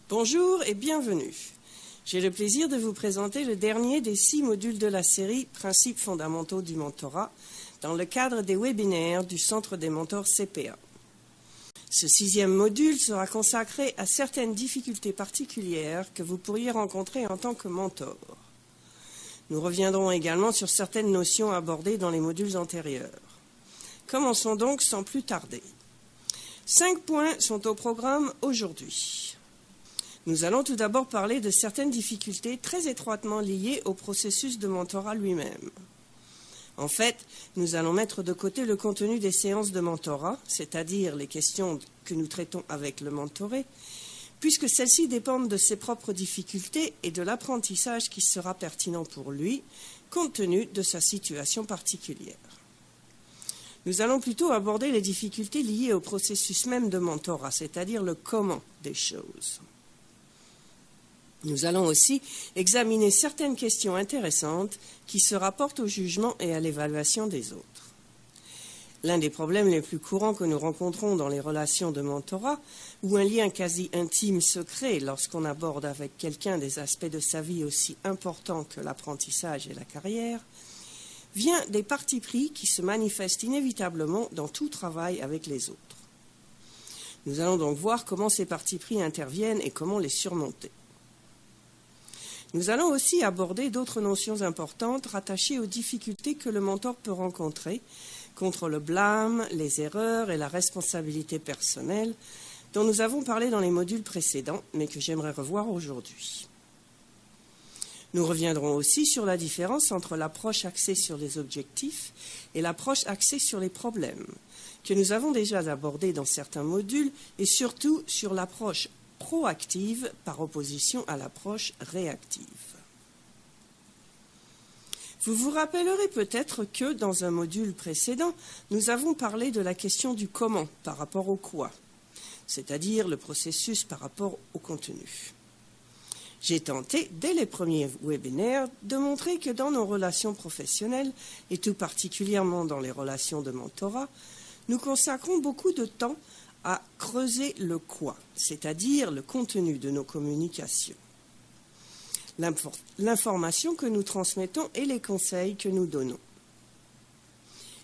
Bonjour et bienvenue. J'ai le plaisir de vous présenter le dernier des 6 modules de la série Principes fondamentaux du mentorat dans le cadre des webinaires du Centre des mentors CPA. Ce 6e module sera consacré à certaines difficultés particulières que vous pourriez rencontrer en tant que mentor. Nous reviendrons également sur certaines notions abordées dans les modules antérieurs. Commençons donc sans plus tarder. 5 points sont au programme aujourd'hui. Nous allons tout d'abord parler de certaines difficultés très étroitement liées au processus de mentorat lui-même. En fait, nous allons mettre de côté le contenu des séances de mentorat, c'est-à-dire les questions que nous traitons avec le mentoré, puisque celles-ci dépendent de ses propres difficultés et de l'apprentissage qui sera pertinent pour lui, compte tenu de sa situation particulière. Nous allons plutôt aborder les difficultés liées au processus même de mentorat, c'est-à-dire le comment des choses. Nous allons aussi examiner certaines questions intéressantes qui se rapportent au jugement et à l'évaluation des autres. L'un des problèmes les plus courants que nous rencontrons dans les relations de mentorat, où un lien quasi intime se crée lorsqu'on aborde avec quelqu'un des aspects de sa vie aussi importants que l'apprentissage et la carrière, vient des partis pris qui se manifestent inévitablement dans tout travail avec les autres. Nous allons donc voir comment ces partis pris interviennent et comment les surmonter. Nous allons aussi aborder d'autres notions importantes rattachées aux difficultés que le mentor peut rencontrer contre le blâme, les erreurs et la responsabilité personnelle dont nous avons parlé dans les modules précédents, mais que j'aimerais revoir aujourd'hui. Nous reviendrons aussi sur la différence entre l'approche axée sur les objectifs et l'approche axée sur les problèmes, que nous avons déjà abordée dans certains modules, et surtout sur l'approche proactive par opposition à l'approche réactive. Vous vous rappellerez peut-être que dans un module précédent, nous avons parlé de la question du comment par rapport au quoi, c'est-à-dire le processus par rapport au contenu. J'ai tenté, dès les premiers webinaires, de montrer que dans nos relations professionnelles, et tout particulièrement dans les relations de mentorat, nous consacrons beaucoup de temps à creuser le quoi, c'est-à-dire le contenu de nos communications, l'information que nous transmettons et les conseils que nous donnons.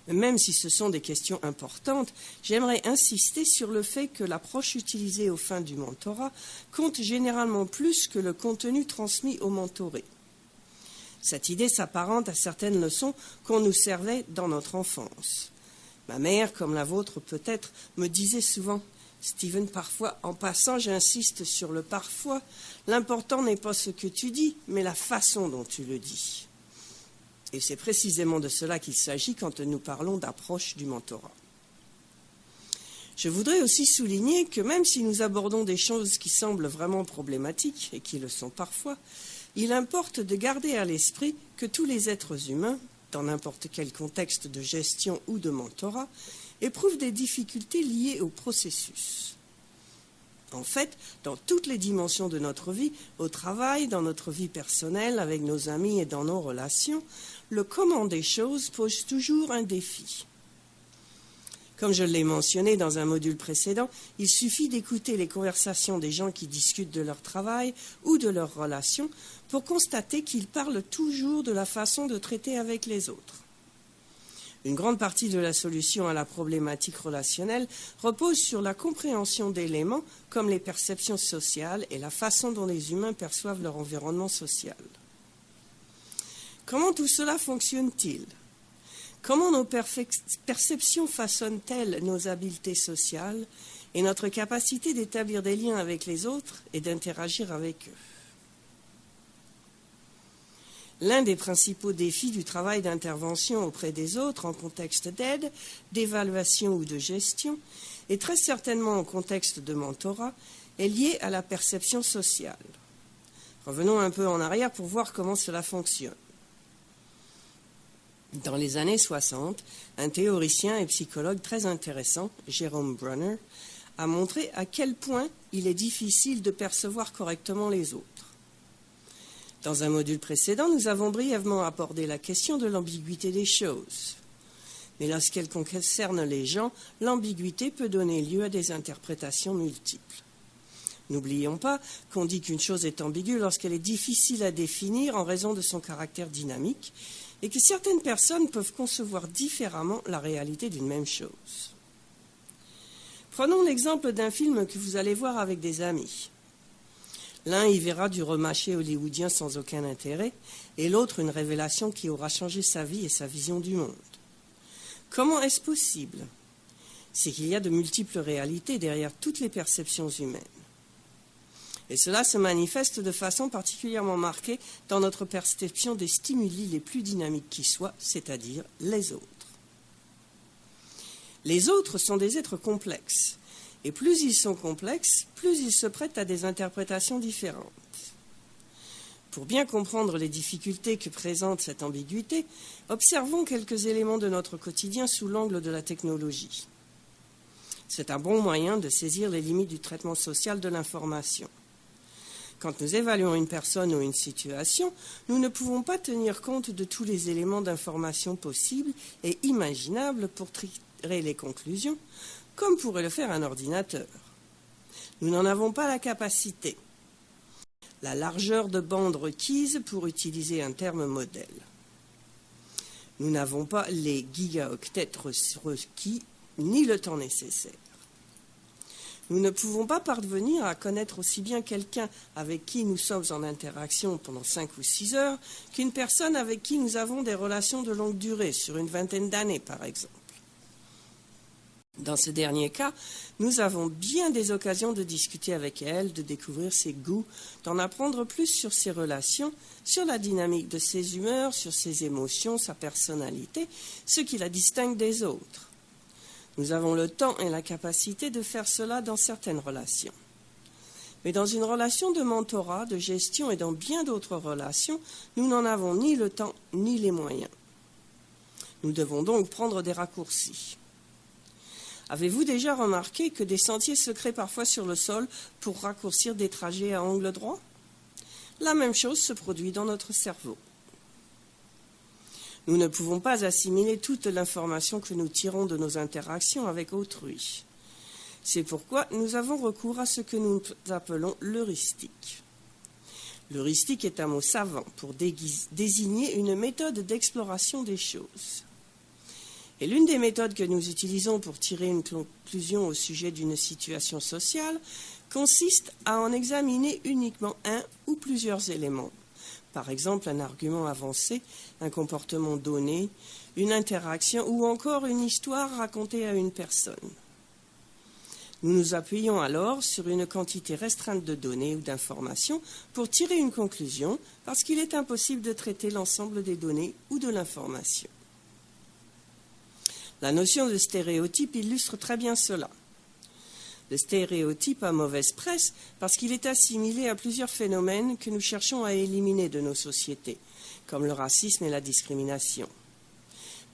Même si ce sont des questions importantes, j'aimerais insister sur le fait que l'approche utilisée aux fins du mentorat compte généralement plus que le contenu transmis au mentoré. Cette idée s'apparente à certaines leçons qu'on nous servait dans notre enfance. Ma mère, comme la vôtre peut-être, me disait souvent « Steven, parfois, en passant, j'insiste sur le parfois, l'important n'est pas ce que tu dis, mais la façon dont tu le dis. » Et c'est précisément de cela qu'il s'agit quand nous parlons d'approche du mentorat. Je voudrais aussi souligner que même si nous abordons des choses qui semblent vraiment problématiques, et qui le sont parfois, il importe de garder à l'esprit que tous les êtres humains, dans n'importe quel contexte de gestion ou de mentorat, éprouvent des difficultés liées au processus. En fait, dans toutes les dimensions de notre vie, au travail, dans notre vie personnelle, avec nos amis et dans nos relations, le comment des choses pose toujours un défi. Comme je l'ai mentionné dans un module précédent, il suffit d'écouter les conversations des gens qui discutent de leur travail ou de leurs relations pour constater qu'ils parlent toujours de la façon de traiter avec les autres. Une grande partie de la solution à la problématique relationnelle repose sur la compréhension d'éléments comme les perceptions sociales et la façon dont les humains perçoivent leur environnement social. Comment tout cela fonctionne-t-il ? Comment nos perceptions façonnent-elles nos habiletés sociales et notre capacité d'établir des liens avec les autres et d'interagir avec eux ? L'un des principaux défis du travail d'intervention auprès des autres en contexte d'aide, d'évaluation ou de gestion, et très certainement en contexte de mentorat, est lié à la perception sociale. Revenons un peu en arrière pour voir comment cela fonctionne. Dans les années 60, un théoricien et psychologue très intéressant, Jerome Bruner, a montré à quel point il est difficile de percevoir correctement les autres. Dans un module précédent, nous avons brièvement abordé la question de l'ambiguïté des choses. Mais lorsqu'elle concerne les gens, l'ambiguïté peut donner lieu à des interprétations multiples. N'oublions pas qu'on dit qu'une chose est ambiguë lorsqu'elle est difficile à définir en raison de son caractère dynamique et que certaines personnes peuvent concevoir différemment la réalité d'une même chose. Prenons l'exemple d'un film que vous allez voir avec des amis. L'un y verra du remâché hollywoodien sans aucun intérêt et l'autre une révélation qui aura changé sa vie et sa vision du monde. Comment est-ce possible ? C'est qu'il y a de multiples réalités derrière toutes les perceptions humaines. Et cela se manifeste de façon particulièrement marquée dans notre perception des stimuli les plus dynamiques qui soient, c'est-à-dire les autres. Les autres sont des êtres complexes, et plus ils sont complexes, plus ils se prêtent à des interprétations différentes. Pour bien comprendre les difficultés que présente cette ambiguïté, observons quelques éléments de notre quotidien sous l'angle de la technologie. C'est un bon moyen de saisir les limites du traitement social de l'information. Quand nous évaluons une personne ou une situation, nous ne pouvons pas tenir compte de tous les éléments d'information possibles et imaginables pour tirer les conclusions, comme pourrait le faire un ordinateur. Nous n'en avons pas la capacité. La largeur de bande requise pour utiliser un terme modèle. Nous n'avons pas les gigaoctets requis, ni le temps nécessaire. Nous ne pouvons pas parvenir à connaître aussi bien quelqu'un avec qui nous sommes en interaction pendant 5 ou 6 heures qu'une personne avec qui nous avons des relations de longue durée, sur une vingtaine d'années par exemple. Dans ce dernier cas, nous avons bien des occasions de discuter avec elle, de découvrir ses goûts, d'en apprendre plus sur ses relations, sur la dynamique de ses humeurs, sur ses émotions, sa personnalité, ce qui la distingue des autres. Nous avons le temps et la capacité de faire cela dans certaines relations. Mais dans une relation de mentorat, de gestion et dans bien d'autres relations, nous n'en avons ni le temps ni les moyens. Nous devons donc prendre des raccourcis. Avez-vous déjà remarqué que des sentiers se créent parfois sur le sol pour raccourcir des trajets à angle droit ? La même chose se produit dans notre cerveau. Nous ne pouvons pas assimiler toute l'information que nous tirons de nos interactions avec autrui. C'est pourquoi nous avons recours à ce que nous appelons l'heuristique. L'heuristique est un mot savant pour désigner une méthode d'exploration des choses. Et l'une des méthodes que nous utilisons pour tirer une conclusion au sujet d'une situation sociale consiste à en examiner uniquement un ou plusieurs éléments. Par exemple, un argument avancé, un comportement donné, une interaction ou encore une histoire racontée à une personne. Nous nous appuyons alors sur une quantité restreinte de données ou d'informations pour tirer une conclusion parce qu'il est impossible de traiter l'ensemble des données ou de l'information. La notion de stéréotype illustre très bien cela. Le stéréotype a mauvaise presse parce qu'il est assimilé à plusieurs phénomènes que nous cherchons à éliminer de nos sociétés, comme le racisme et la discrimination.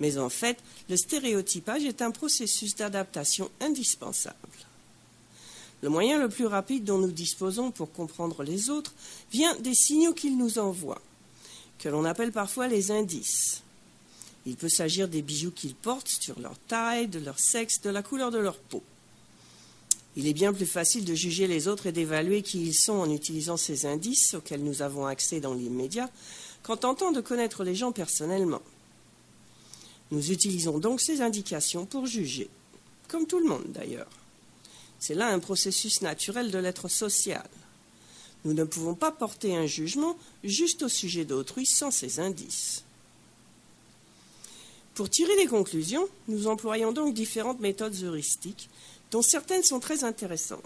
Mais en fait, le stéréotypage est un processus d'adaptation indispensable. Le moyen le plus rapide dont nous disposons pour comprendre les autres vient des signaux qu'ils nous envoient, que l'on appelle parfois les indices. Il peut s'agir des bijoux qu'ils portent sur leur taille, de leur sexe, de la couleur de leur peau. Il est bien plus facile de juger les autres et d'évaluer qui ils sont en utilisant ces indices auxquels nous avons accès dans l'immédiat qu'en tentant de connaître les gens personnellement. Nous utilisons donc ces indications pour juger, comme tout le monde d'ailleurs. C'est là un processus naturel de l'être social. Nous ne pouvons pas porter un jugement juste au sujet d'autrui sans ces indices. Pour tirer des conclusions, nous employons donc différentes méthodes heuristiques, dont certaines sont très intéressantes.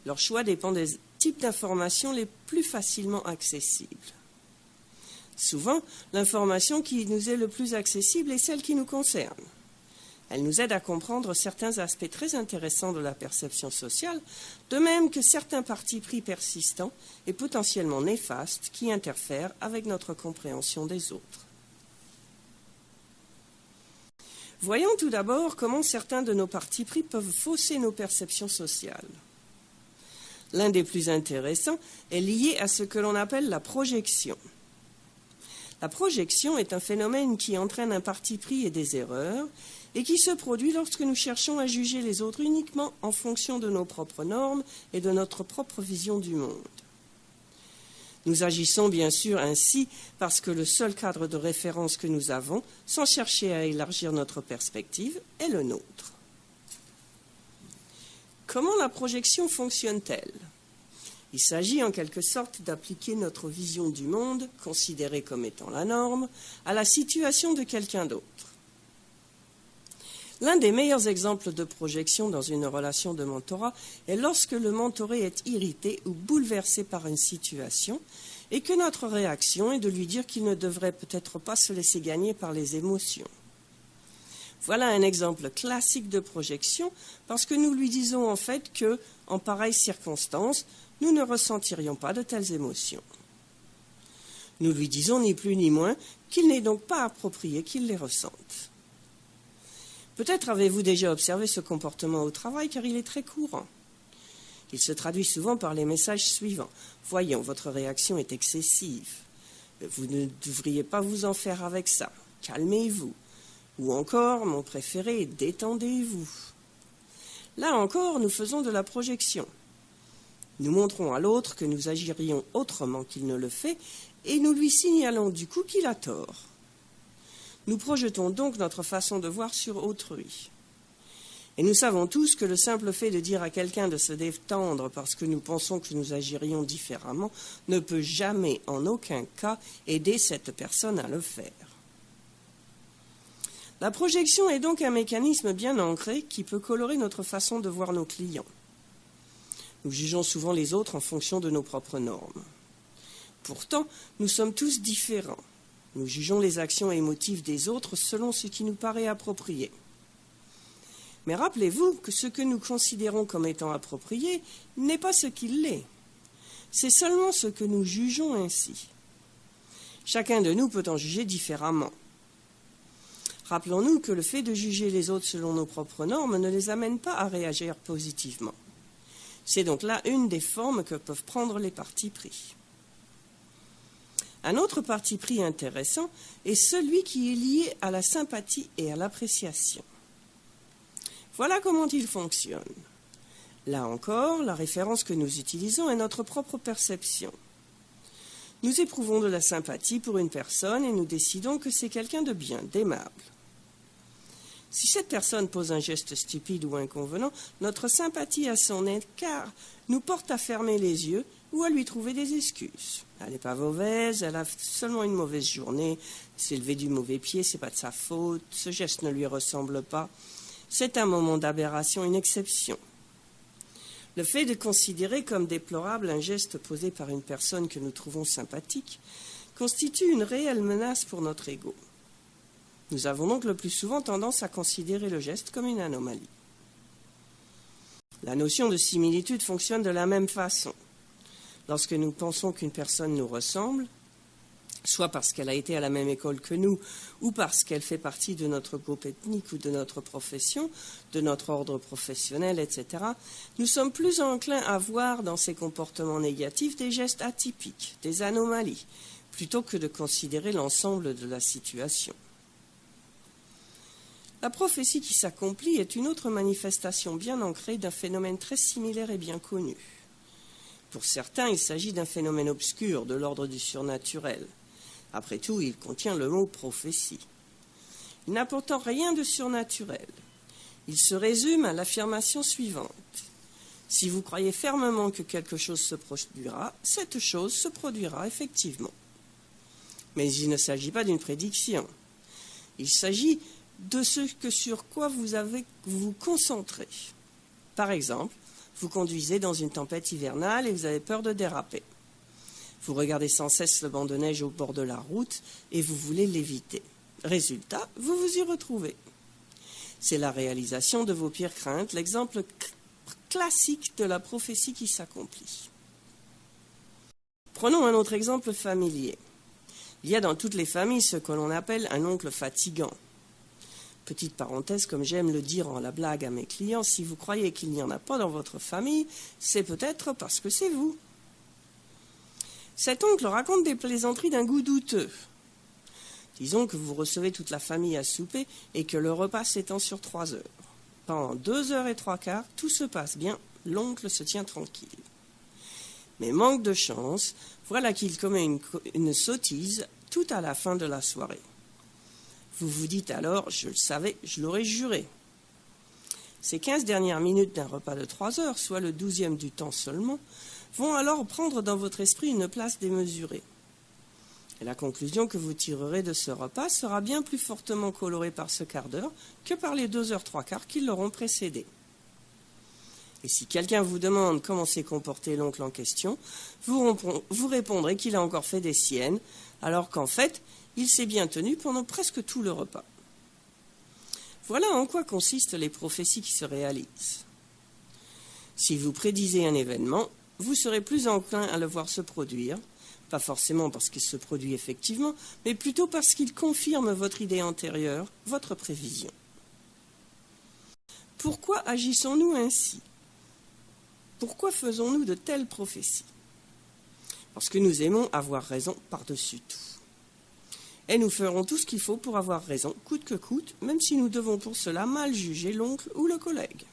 Leur choix dépend des types d'informations les plus facilement accessibles. Souvent, l'information qui nous est le plus accessible est celle qui nous concerne. Elle nous aide à comprendre certains aspects très intéressants de la perception sociale, de même que certains partis pris persistants et potentiellement néfastes qui interfèrent avec notre compréhension des autres. Voyons tout d'abord comment certains de nos partis pris peuvent fausser nos perceptions sociales. L'un des plus intéressants est lié à ce que l'on appelle la projection. La projection est un phénomène qui entraîne un parti pris et des erreurs et qui se produit lorsque nous cherchons à juger les autres uniquement en fonction de nos propres normes et de notre propre vision du monde. Nous agissons bien sûr ainsi parce que le seul cadre de référence que nous avons, sans chercher à élargir notre perspective, est le nôtre. Comment la projection fonctionne-t-elle ? Il s'agit en quelque sorte d'appliquer notre vision du monde, considérée comme étant la norme, à la situation de quelqu'un d'autre. L'un des meilleurs exemples de projection dans une relation de mentorat est lorsque le mentoré est irrité ou bouleversé par une situation et que notre réaction est de lui dire qu'il ne devrait peut-être pas se laisser gagner par les émotions. Voilà un exemple classique de projection parce que nous lui disons en fait que, en pareille circonstance, nous ne ressentirions pas de telles émotions. Nous lui disons ni plus ni moins qu'il n'est donc pas approprié qu'il les ressente. Peut-être avez-vous déjà observé ce comportement au travail car il est très courant. Il se traduit souvent par les messages suivants. « Voyons, votre réaction est excessive. Vous ne devriez pas vous en faire avec ça. Calmez-vous. » Ou encore, mon préféré, « Détendez-vous. » Là encore, nous faisons de la projection. Nous montrons à l'autre que nous agirions autrement qu'il ne le fait et nous lui signalons du coup qu'il a tort. Nous projetons donc notre façon de voir sur autrui. Et nous savons tous que le simple fait de dire à quelqu'un de se détendre parce que nous pensons que nous agirions différemment ne peut jamais, en aucun cas, aider cette personne à le faire. La projection est donc un mécanisme bien ancré qui peut colorer notre façon de voir nos clients. Nous jugeons souvent les autres en fonction de nos propres normes. Pourtant, nous sommes tous différents. Nous jugeons les actions et motifs des autres selon ce qui nous paraît approprié. Mais rappelez-vous que ce que nous considérons comme étant approprié n'est pas ce qu'il l'est. C'est seulement ce que nous jugeons ainsi. Chacun de nous peut en juger différemment. Rappelons-nous que le fait de juger les autres selon nos propres normes ne les amène pas à réagir positivement. C'est donc là une des formes que peuvent prendre les partis pris. Un autre parti pris intéressant est celui qui est lié à la sympathie et à l'appréciation. Voilà comment il fonctionne. Là encore, la référence que nous utilisons est notre propre perception. Nous éprouvons de la sympathie pour une personne et nous décidons que c'est quelqu'un de bien, d'aimable. Si cette personne pose un geste stupide ou inconvenant, notre sympathie à son écart nous porte à fermer les yeux ou à lui trouver des excuses. Elle n'est pas mauvaise, elle a seulement une mauvaise journée, s'est levée du mauvais pied, c'est pas de sa faute, ce geste ne lui ressemble pas. C'est un moment d'aberration, une exception. Le fait de considérer comme déplorable un geste posé par une personne que nous trouvons sympathique constitue une réelle menace pour notre ego. Nous avons donc le plus souvent tendance à considérer le geste comme une anomalie. La notion de similitude fonctionne de la même façon. Lorsque nous pensons qu'une personne nous ressemble, soit parce qu'elle a été à la même école que nous, ou parce qu'elle fait partie de notre groupe ethnique ou de notre profession, de notre ordre professionnel, etc., nous sommes plus enclins à voir dans ces comportements négatifs des gestes atypiques, des anomalies, plutôt que de considérer l'ensemble de la situation. La prophétie qui s'accomplit est une autre manifestation bien ancrée d'un phénomène très similaire et bien connu. Pour certains, il s'agit d'un phénomène obscur de l'ordre du surnaturel. Après tout, il contient le mot « prophétie ». Il n'a pourtant rien de surnaturel. Il se résume à l'affirmation suivante. Si vous croyez fermement que quelque chose se produira, cette chose se produira effectivement. Mais il ne s'agit pas d'une prédiction. Il s'agit de ce sur quoi vous vous concentrez. Par exemple, vous conduisez dans une tempête hivernale et vous avez peur de déraper. Vous regardez sans cesse le banc de neige au bord de la route et vous voulez l'éviter. Résultat, vous vous y retrouvez. C'est la réalisation de vos pires craintes, l'exemple classique de la prophétie qui s'accomplit. Prenons un autre exemple familier. Il y a dans toutes les familles ce que l'on appelle un oncle fatigant. Petite parenthèse, comme j'aime le dire en la blague à mes clients, si vous croyez qu'il n'y en a pas dans votre famille, c'est peut-être parce que c'est vous. Cet oncle raconte des plaisanteries d'un goût douteux. Disons que vous recevez toute la famille à souper et que le repas s'étend sur 3 heures. Pendant 2 heures et 3/4, tout se passe bien, l'oncle se tient tranquille. Mais manque de chance, voilà qu'il commet une sottise tout à la fin de la soirée. Vous vous dites alors, je le savais, je l'aurais juré. Ces 15 dernières minutes d'un repas de 3 heures, soit le 12e du temps seulement, vont alors prendre dans votre esprit une place démesurée. Et la conclusion que vous tirerez de ce repas sera bien plus fortement colorée par ce quart d'heure que par les 2 heures 3/4 qui l'auront précédé. Et si quelqu'un vous demande comment s'est comporté l'oncle en question, vous répondrez qu'il a encore fait des siennes, alors qu'en fait, il s'est bien tenu pendant presque tout le repas. Voilà en quoi consistent les prophéties qui se réalisent. Si vous prédisez un événement, vous serez plus enclin à le voir se produire, pas forcément parce qu'il se produit effectivement, mais plutôt parce qu'il confirme votre idée antérieure, votre prévision. Pourquoi agissons-nous ainsi ? Pourquoi faisons-nous de telles prophéties ? Parce que nous aimons avoir raison par-dessus tout. Et nous ferons tout ce qu'il faut pour avoir raison, coûte que coûte, même si nous devons pour cela mal juger l'oncle ou le collègue.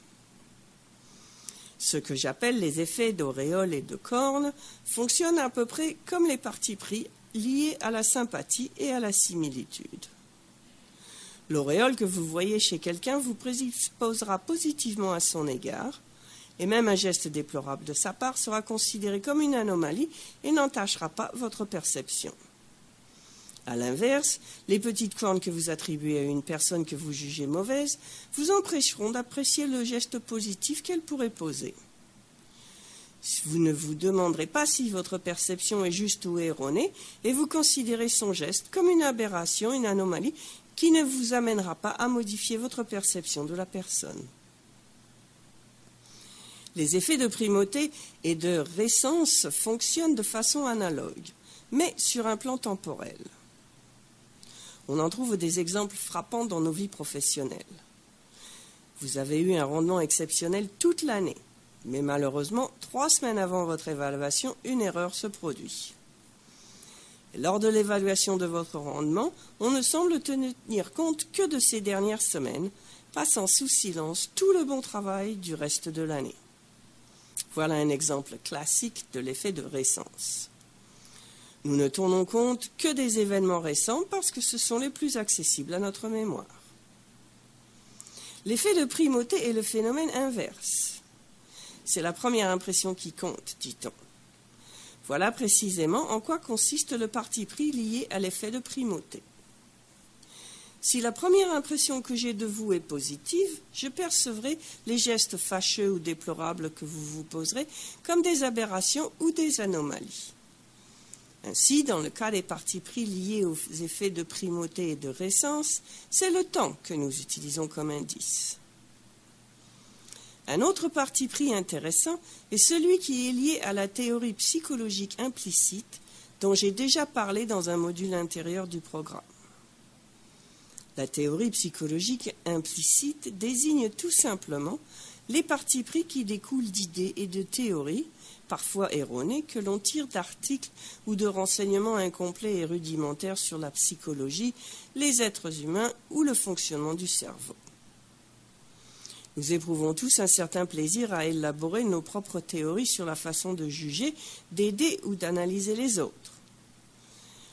Ce que j'appelle les effets d'auréole et de corne fonctionnent à peu près comme les partis pris liés à la sympathie et à la similitude. L'auréole que vous voyez chez quelqu'un vous prédisposera positivement à son égard, et même un geste déplorable de sa part sera considéré comme une anomalie et n'entachera pas votre perception. A l'inverse, les petites cornes que vous attribuez à une personne que vous jugez mauvaise vous empêcheront d'apprécier le geste positif qu'elle pourrait poser. Vous ne vous demanderez pas si votre perception est juste ou erronée et vous considérez son geste comme une aberration, une anomalie qui ne vous amènera pas à modifier votre perception de la personne. Les effets de primauté et de récence fonctionnent de façon analogue, mais sur un plan temporel. On en trouve des exemples frappants dans nos vies professionnelles. Vous avez eu un rendement exceptionnel toute l'année, mais malheureusement, 3 semaines avant votre évaluation, une erreur se produit. Et lors de l'évaluation de votre rendement, on ne semble tenir compte que de ces dernières semaines, passant sous silence tout le bon travail du reste de l'année. Voilà un exemple classique de l'effet de récence. Nous ne tenons compte que des événements récents parce que ce sont les plus accessibles à notre mémoire. L'effet de primauté est le phénomène inverse. C'est la première impression qui compte, dit-on. Voilà précisément en quoi consiste le parti pris lié à l'effet de primauté. Si la première impression que j'ai de vous est positive, je percevrai les gestes fâcheux ou déplorables que vous vous poserez comme des aberrations ou des anomalies. Ainsi, dans le cas des partis pris liés aux effets de primauté et de récence, c'est le temps que nous utilisons comme indice. Un autre parti pris intéressant est celui qui est lié à la théorie psychologique implicite dont j'ai déjà parlé dans un module intérieur du programme. La théorie psychologique implicite désigne tout simplement les partis pris qui découlent d'idées et de théories, parfois erronées, que l'on tire d'articles ou de renseignements incomplets et rudimentaires sur la psychologie, les êtres humains ou le fonctionnement du cerveau. Nous éprouvons tous un certain plaisir à élaborer nos propres théories sur la façon de juger, d'aider ou d'analyser les autres.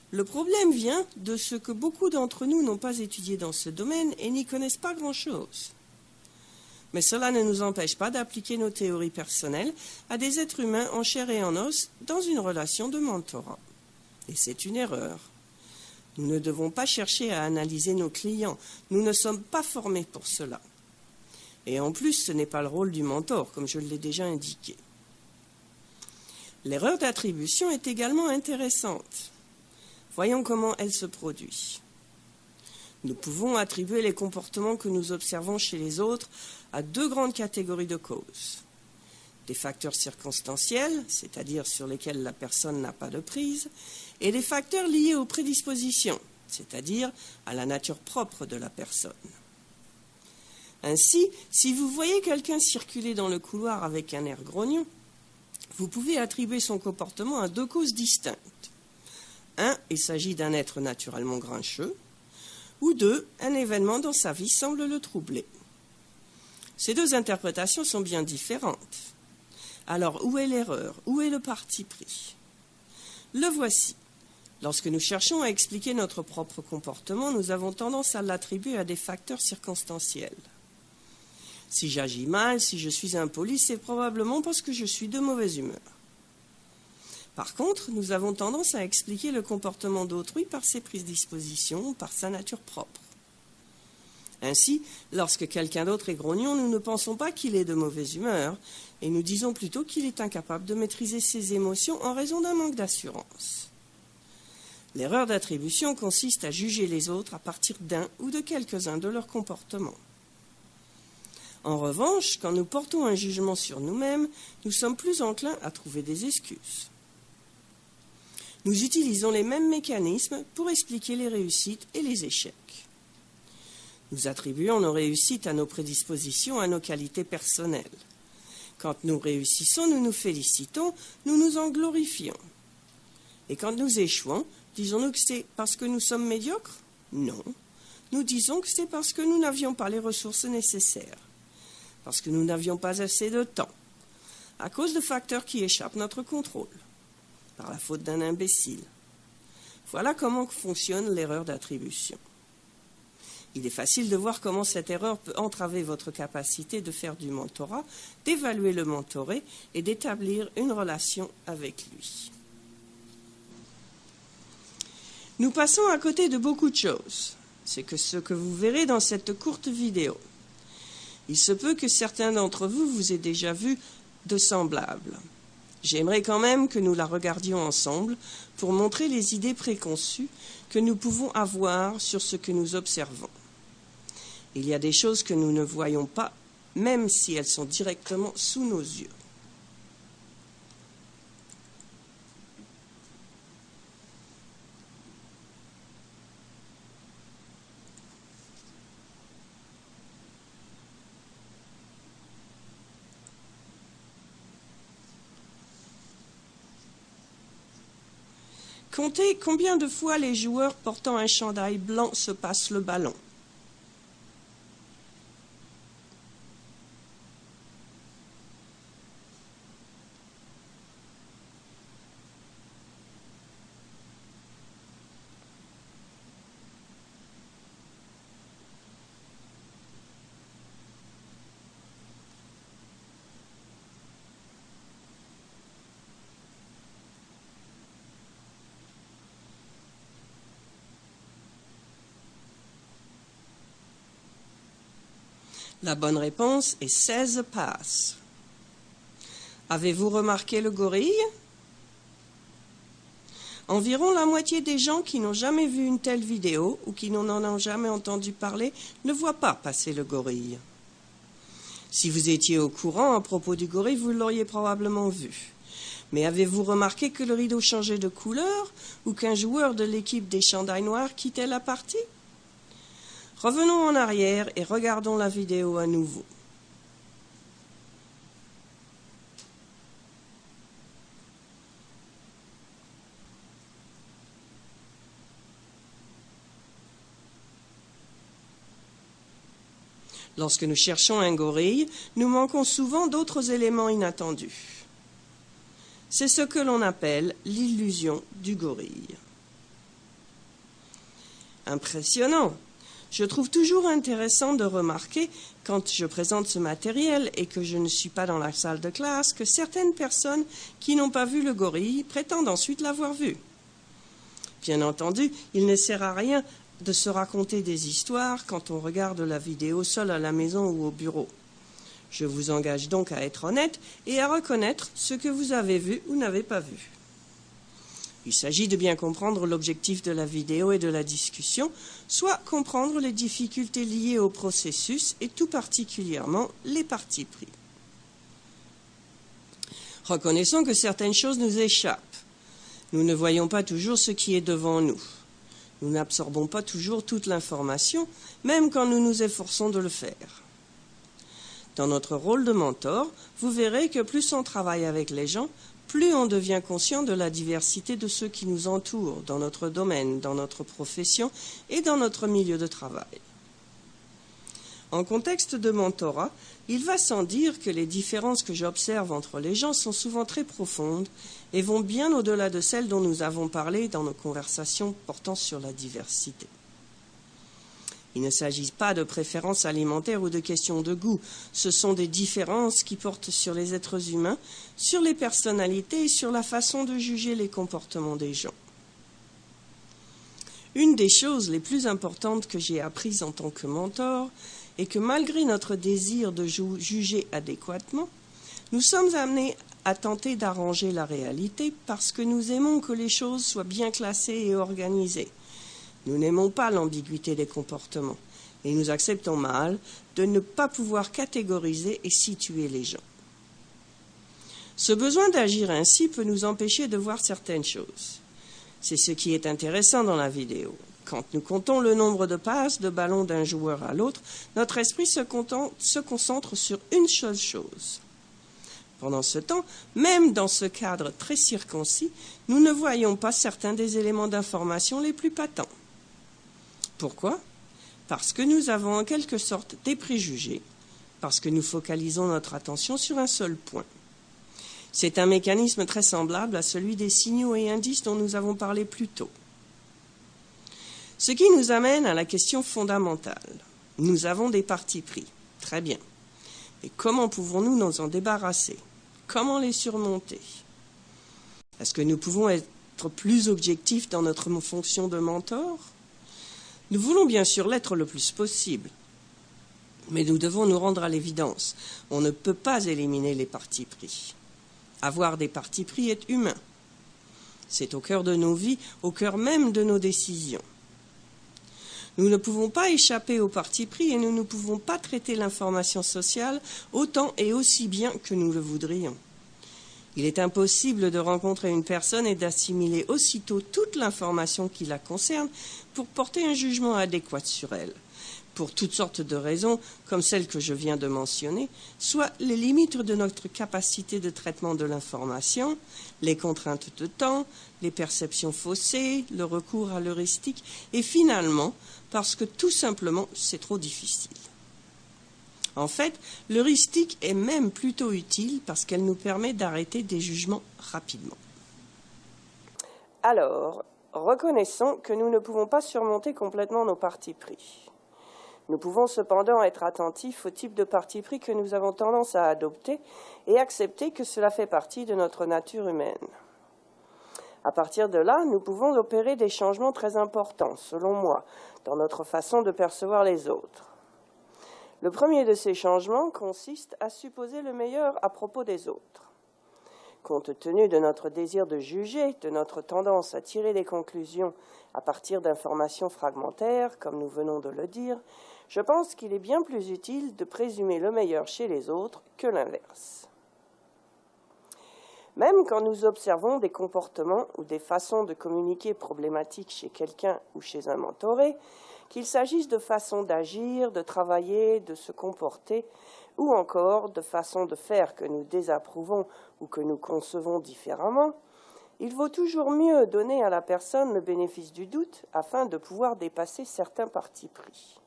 Le problème vient de ce que beaucoup d'entre nous n'ont pas étudié dans ce domaine et n'y connaissent pas grand-chose. Mais cela ne nous empêche pas d'appliquer nos théories personnelles à des êtres humains en chair et en os dans une relation de mentorat. Et c'est une erreur. Nous ne devons pas chercher à analyser nos clients. Nous ne sommes pas formés pour cela. Et en plus, ce n'est pas le rôle du mentor, comme je l'ai déjà indiqué. L'erreur d'attribution est également intéressante. Voyons comment elle se produit. Nous pouvons attribuer les comportements que nous observons chez les autres à 2 grandes catégories de causes. Des facteurs circonstanciels, c'est-à-dire sur lesquels la personne n'a pas de prise, et des facteurs liés aux prédispositions, c'est-à-dire à la nature propre de la personne. Ainsi, si vous voyez quelqu'un circuler dans le couloir avec un air grognon, vous pouvez attribuer son comportement à 2 causes distinctes. 1. Il s'agit d'un être naturellement grincheux, ou 2. Un événement dans sa vie semble le troubler. Ces deux interprétations sont bien différentes. Alors, où est l'erreur? Où est le parti pris? Le voici. Lorsque nous cherchons à expliquer notre propre comportement, nous avons tendance à l'attribuer à des facteurs circonstanciels. Si j'agis mal, si je suis impoli, c'est probablement parce que je suis de mauvaise humeur. Par contre, nous avons tendance à expliquer le comportement d'autrui par ses prédispositions, par sa nature propre. Ainsi, lorsque quelqu'un d'autre est grognon, nous ne pensons pas qu'il est de mauvaise humeur, et nous disons plutôt qu'il est incapable de maîtriser ses émotions en raison d'un manque d'assurance. L'erreur d'attribution consiste à juger les autres à partir d'un ou de quelques-uns de leurs comportements. En revanche, quand nous portons un jugement sur nous-mêmes, nous sommes plus enclins à trouver des excuses. Nous utilisons les mêmes mécanismes pour expliquer les réussites et les échecs. Nous attribuons nos réussites à nos prédispositions, à nos qualités personnelles. Quand nous réussissons, nous nous félicitons, nous nous en glorifions. Et quand nous échouons, disons-nous que c'est parce que nous sommes médiocres? Non. Nous disons que c'est parce que nous n'avions pas les ressources nécessaires, parce que nous n'avions pas assez de temps, à cause de facteurs qui échappent à notre contrôle, par la faute d'un imbécile. Voilà comment fonctionne l'erreur d'attribution. Il est facile de voir comment cette erreur peut entraver votre capacité de faire du mentorat, d'évaluer le mentoré et d'établir une relation avec lui. Nous passons à côté de beaucoup de choses. C'est ce que vous verrez dans cette courte vidéo. Il se peut que certains d'entre vous aient déjà vu de semblables. J'aimerais quand même que nous la regardions ensemble pour montrer les idées préconçues que nous pouvons avoir sur ce que nous observons. Il y a des choses que nous ne voyons pas, même si elles sont directement sous nos yeux. Comptez combien de fois les joueurs portant un chandail blanc se passent le ballon. La bonne réponse est 16 passes. Avez-vous remarqué le gorille? Environ la moitié des gens qui n'ont jamais vu une telle vidéo ou qui n'en ont jamais entendu parler ne voient pas passer le gorille. Si vous étiez au courant à propos du gorille, vous l'auriez probablement vu. Mais avez-vous remarqué que le rideau changeait de couleur ou qu'un joueur de l'équipe des chandails noirs quittait la partie? Revenons en arrière et regardons la vidéo à nouveau. Lorsque nous cherchons un gorille, nous manquons souvent d'autres éléments inattendus. C'est ce que l'on appelle l'illusion du gorille. Impressionnant! Je trouve toujours intéressant de remarquer, quand je présente ce matériel et que je ne suis pas dans la salle de classe, que certaines personnes qui n'ont pas vu le gorille prétendent ensuite l'avoir vu. Bien entendu, il ne sert à rien de se raconter des histoires quand on regarde la vidéo seul à la maison ou au bureau. Je vous engage donc à être honnête et à reconnaître ce que vous avez vu ou n'avez pas vu. Il s'agit de bien comprendre l'objectif de la vidéo et de la discussion, soit comprendre les difficultés liées au processus et tout particulièrement les partis pris. Reconnaissons que certaines choses nous échappent. Nous ne voyons pas toujours ce qui est devant nous. Nous n'absorbons pas toujours toute l'information, même quand nous nous efforçons de le faire. Dans notre rôle de mentor, vous verrez que plus on travaille avec les gens, plus on devient conscient de la diversité de ceux qui nous entourent dans notre domaine, dans notre profession et dans notre milieu de travail. En contexte de mentorat, il va sans dire que les différences que j'observe entre les gens sont souvent très profondes et vont bien au-delà de celles dont nous avons parlé dans nos conversations portant sur la diversité. Il ne s'agit pas de préférences alimentaires ou de questions de goût. Ce sont des différences qui portent sur les êtres humains, sur les personnalités et sur la façon de juger les comportements des gens. Une des choses les plus importantes que j'ai apprises en tant que mentor est que malgré notre désir de juger adéquatement, nous sommes amenés à tenter d'arranger la réalité parce que nous aimons que les choses soient bien classées et organisées. Nous n'aimons pas l'ambiguïté des comportements et nous acceptons mal de ne pas pouvoir catégoriser et situer les gens. Ce besoin d'agir ainsi peut nous empêcher de voir certaines choses. C'est ce qui est intéressant dans la vidéo. Quand nous comptons le nombre de passes de ballon d'un joueur à l'autre, notre esprit se concentre sur une seule chose. Pendant ce temps, même dans ce cadre très circoncis, nous ne voyons pas certains des éléments d'information les plus patents. Pourquoi ? Parce que nous avons en quelque sorte des préjugés, parce que nous focalisons notre attention sur un seul point. C'est un mécanisme très semblable à celui des signaux et indices dont nous avons parlé plus tôt. Ce qui nous amène à la question fondamentale. Nous avons des partis pris. Très bien. Mais comment pouvons-nous nous en débarrasser ? Comment les surmonter ? Est-ce que nous pouvons être plus objectifs dans notre fonction de mentor ? Nous voulons bien sûr l'être le plus possible, mais nous devons nous rendre à l'évidence. On ne peut pas éliminer les partis pris. Avoir des partis pris est humain. C'est au cœur de nos vies, au cœur même de nos décisions. Nous ne pouvons pas échapper aux partis pris et nous ne pouvons pas traiter l'information sociale autant et aussi bien que nous le voudrions. Il est impossible de rencontrer une personne et d'assimiler aussitôt toute l'information qui la concerne pour porter un jugement adéquat sur elle, pour toutes sortes de raisons, comme celles que je viens de mentionner, soit les limites de notre capacité de traitement de l'information, les contraintes de temps, les perceptions faussées, le recours à l'heuristique, et finalement, parce que tout simplement, c'est trop difficile. En fait, l'heuristique est même plutôt utile parce qu'elle nous permet d'arrêter des jugements rapidement. Alors, reconnaissons que nous ne pouvons pas surmonter complètement nos partis pris. Nous pouvons cependant être attentifs au type de parti pris que nous avons tendance à adopter et accepter que cela fait partie de notre nature humaine. À partir de là, nous pouvons opérer des changements très importants, selon moi, dans notre façon de percevoir les autres. Le premier de ces changements consiste à supposer le meilleur à propos des autres. Compte tenu de notre désir de juger, de notre tendance à tirer des conclusions à partir d'informations fragmentaires, comme nous venons de le dire, je pense qu'il est bien plus utile de présumer le meilleur chez les autres que l'inverse. Même quand nous observons des comportements ou des façons de communiquer problématiques chez quelqu'un ou chez un mentoré, qu'il s'agisse de façons d'agir, de travailler, de se comporter, ou encore de façons de faire que nous désapprouvons ou que nous concevons différemment, il vaut toujours mieux donner à la personne le bénéfice du doute afin de pouvoir dépasser certains partis pris.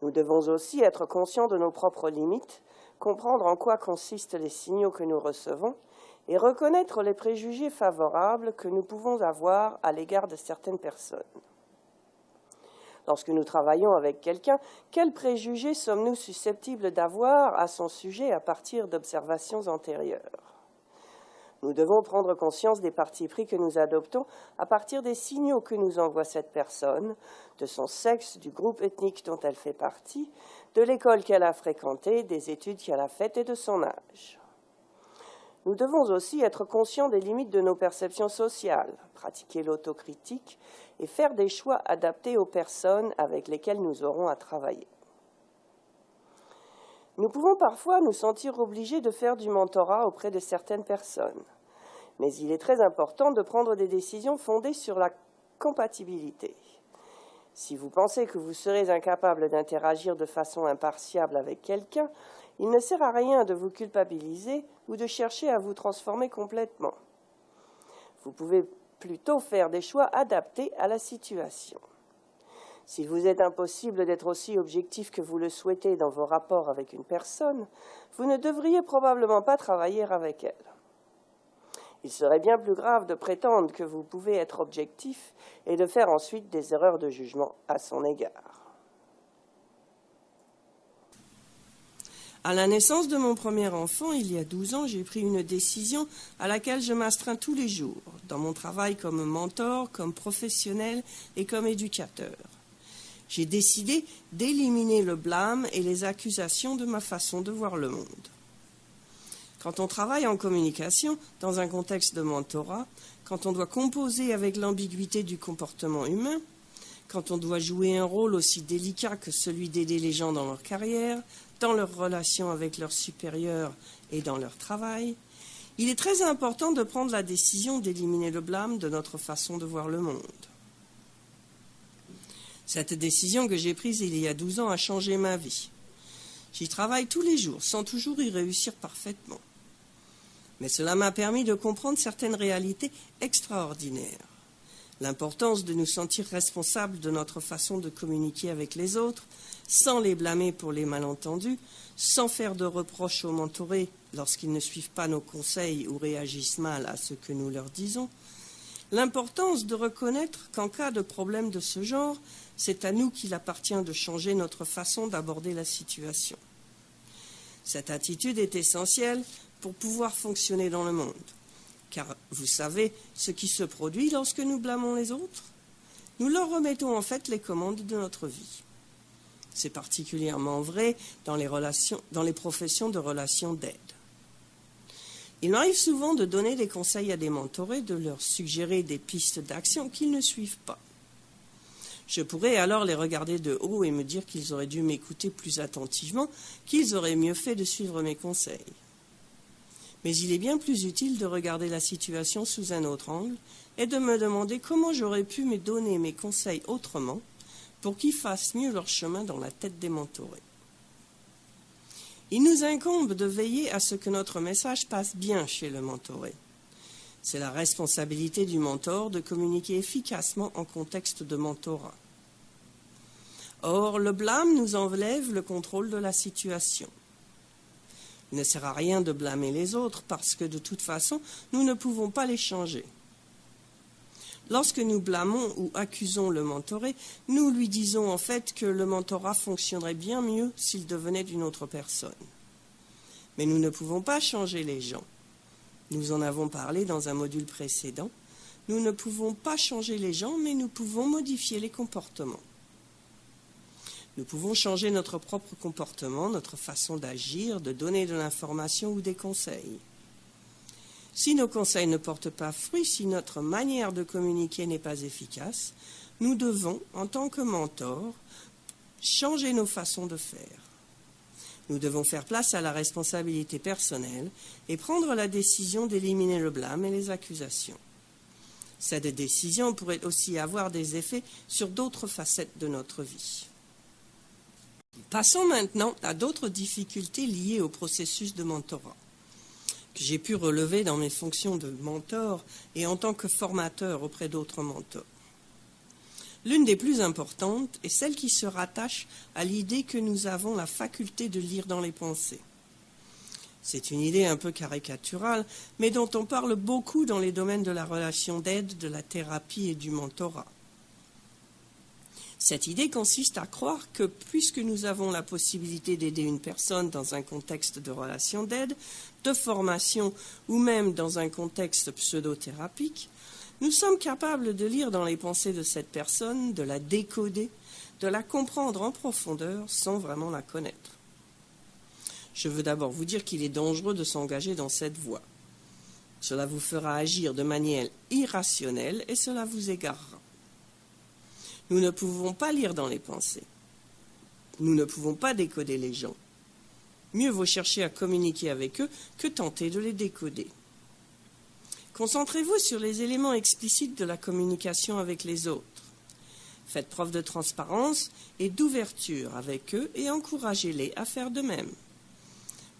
Nous devons aussi être conscients de nos propres limites, comprendre en quoi consistent les signaux que nous recevons et reconnaître les préjugés favorables que nous pouvons avoir à l'égard de certaines personnes. Lorsque nous travaillons avec quelqu'un, quels préjugés sommes-nous susceptibles d'avoir à son sujet à partir d'observations antérieures ? Nous devons prendre conscience des partis pris que nous adoptons à partir des signaux que nous envoie cette personne, de son sexe, du groupe ethnique dont elle fait partie, de l'école qu'elle a fréquentée, des études qu'elle a faites et de son âge. Nous devons aussi être conscients des limites de nos perceptions sociales, pratiquer l'autocritique et faire des choix adaptés aux personnes avec lesquelles nous aurons à travailler. Nous pouvons parfois nous sentir obligés de faire du mentorat auprès de certaines personnes, mais il est très important de prendre des décisions fondées sur la compatibilité. Si vous pensez que vous serez incapable d'interagir de façon impartiale avec quelqu'un, Il ne sert à rien de vous culpabiliser ou de chercher à vous transformer complètement. Vous pouvez plutôt faire des choix adaptés à la situation. S'il vous est impossible d'être aussi objectif que vous le souhaitez dans vos rapports avec une personne, vous ne devriez probablement pas travailler avec elle. Il serait bien plus grave de prétendre que vous pouvez être objectif et de faire ensuite des erreurs de jugement à son égard. À la naissance de mon premier enfant, il y a 12 ans, j'ai pris une décision à laquelle je m'astreins tous les jours, dans mon travail comme mentor, comme professionnel et comme éducateur. J'ai décidé d'éliminer le blâme et les accusations de ma façon de voir le monde. Quand on travaille en communication, dans un contexte de mentorat, quand on doit composer avec l'ambiguïté du comportement humain, quand on doit jouer un rôle aussi délicat que celui d'aider les gens dans leur carrière, dans leurs relations avec leurs supérieurs et dans leur travail, il est très important de prendre la décision d'éliminer le blâme de notre façon de voir le monde. Cette décision que j'ai prise il y a 12 ans a changé ma vie. J'y travaille tous les jours, sans toujours y réussir parfaitement. Mais cela m'a permis de comprendre certaines réalités extraordinaires. L'importance de nous sentir responsables de notre façon de communiquer avec les autres, sans les blâmer pour les malentendus, sans faire de reproches aux mentorés lorsqu'ils ne suivent pas nos conseils ou réagissent mal à ce que nous leur disons. L'importance de reconnaître qu'en cas de problème de ce genre, c'est à nous qu'il appartient de changer notre façon d'aborder la situation. Cette attitude est essentielle pour pouvoir fonctionner dans le monde. Car vous savez ce qui se produit lorsque nous blâmons les autres? Nous leur remettons en fait les commandes de notre vie. C'est particulièrement vrai dans les professions de relations d'aide. Il m'arrive souvent de donner des conseils à des mentorés, de leur suggérer des pistes d'action qu'ils ne suivent pas. Je pourrais alors les regarder de haut et me dire qu'ils auraient dû m'écouter plus attentivement, qu'ils auraient mieux fait de suivre mes conseils. Mais il est bien plus utile de regarder la situation sous un autre angle et de me demander comment j'aurais pu me donner mes conseils autrement pour qu'ils fassent mieux leur chemin dans la tête des mentorés. Il nous incombe de veiller à ce que notre message passe bien chez le mentoré. C'est la responsabilité du mentor de communiquer efficacement en contexte de mentorat. Or, le blâme nous enlève le contrôle de la situation. Il ne sert à rien de blâmer les autres parce que de toute façon, nous ne pouvons pas les changer. Lorsque nous blâmons ou accusons le mentoré, nous lui disons en fait que le mentorat fonctionnerait bien mieux s'il devenait d'une autre personne. Mais nous ne pouvons pas changer les gens. Nous en avons parlé dans un module précédent. Nous ne pouvons pas changer les gens, mais nous pouvons modifier les comportements. Nous pouvons changer notre propre comportement, notre façon d'agir, de donner de l'information ou des conseils. Si nos conseils ne portent pas fruit, si notre manière de communiquer n'est pas efficace, nous devons, en tant que mentors, changer nos façons de faire. Nous devons faire place à la responsabilité personnelle et prendre la décision d'éliminer le blâme et les accusations. Cette décision pourrait aussi avoir des effets sur d'autres facettes de notre vie. Passons maintenant à d'autres difficultés liées au processus de mentorat, que j'ai pu relever dans mes fonctions de mentor et en tant que formateur auprès d'autres mentors. L'une des plus importantes est celle qui se rattache à l'idée que nous avons la faculté de lire dans les pensées. C'est une idée un peu caricaturale, mais dont on parle beaucoup dans les domaines de la relation d'aide, de la thérapie et du mentorat. Cette idée consiste à croire que puisque nous avons la possibilité d'aider une personne dans un contexte de relation d'aide, de formation ou même dans un contexte pseudo-thérapique, nous sommes capables de lire dans les pensées de cette personne, de la décoder, de la comprendre en profondeur sans vraiment la connaître. Je veux d'abord vous dire qu'il est dangereux de s'engager dans cette voie. Cela vous fera agir de manière irrationnelle et cela vous égarera. Nous ne pouvons pas lire dans les pensées. Nous ne pouvons pas décoder les gens. Mieux vaut chercher à communiquer avec eux que tenter de les décoder. Concentrez-vous sur les éléments explicites de la communication avec les autres. Faites preuve de transparence et d'ouverture avec eux et encouragez-les à faire de même.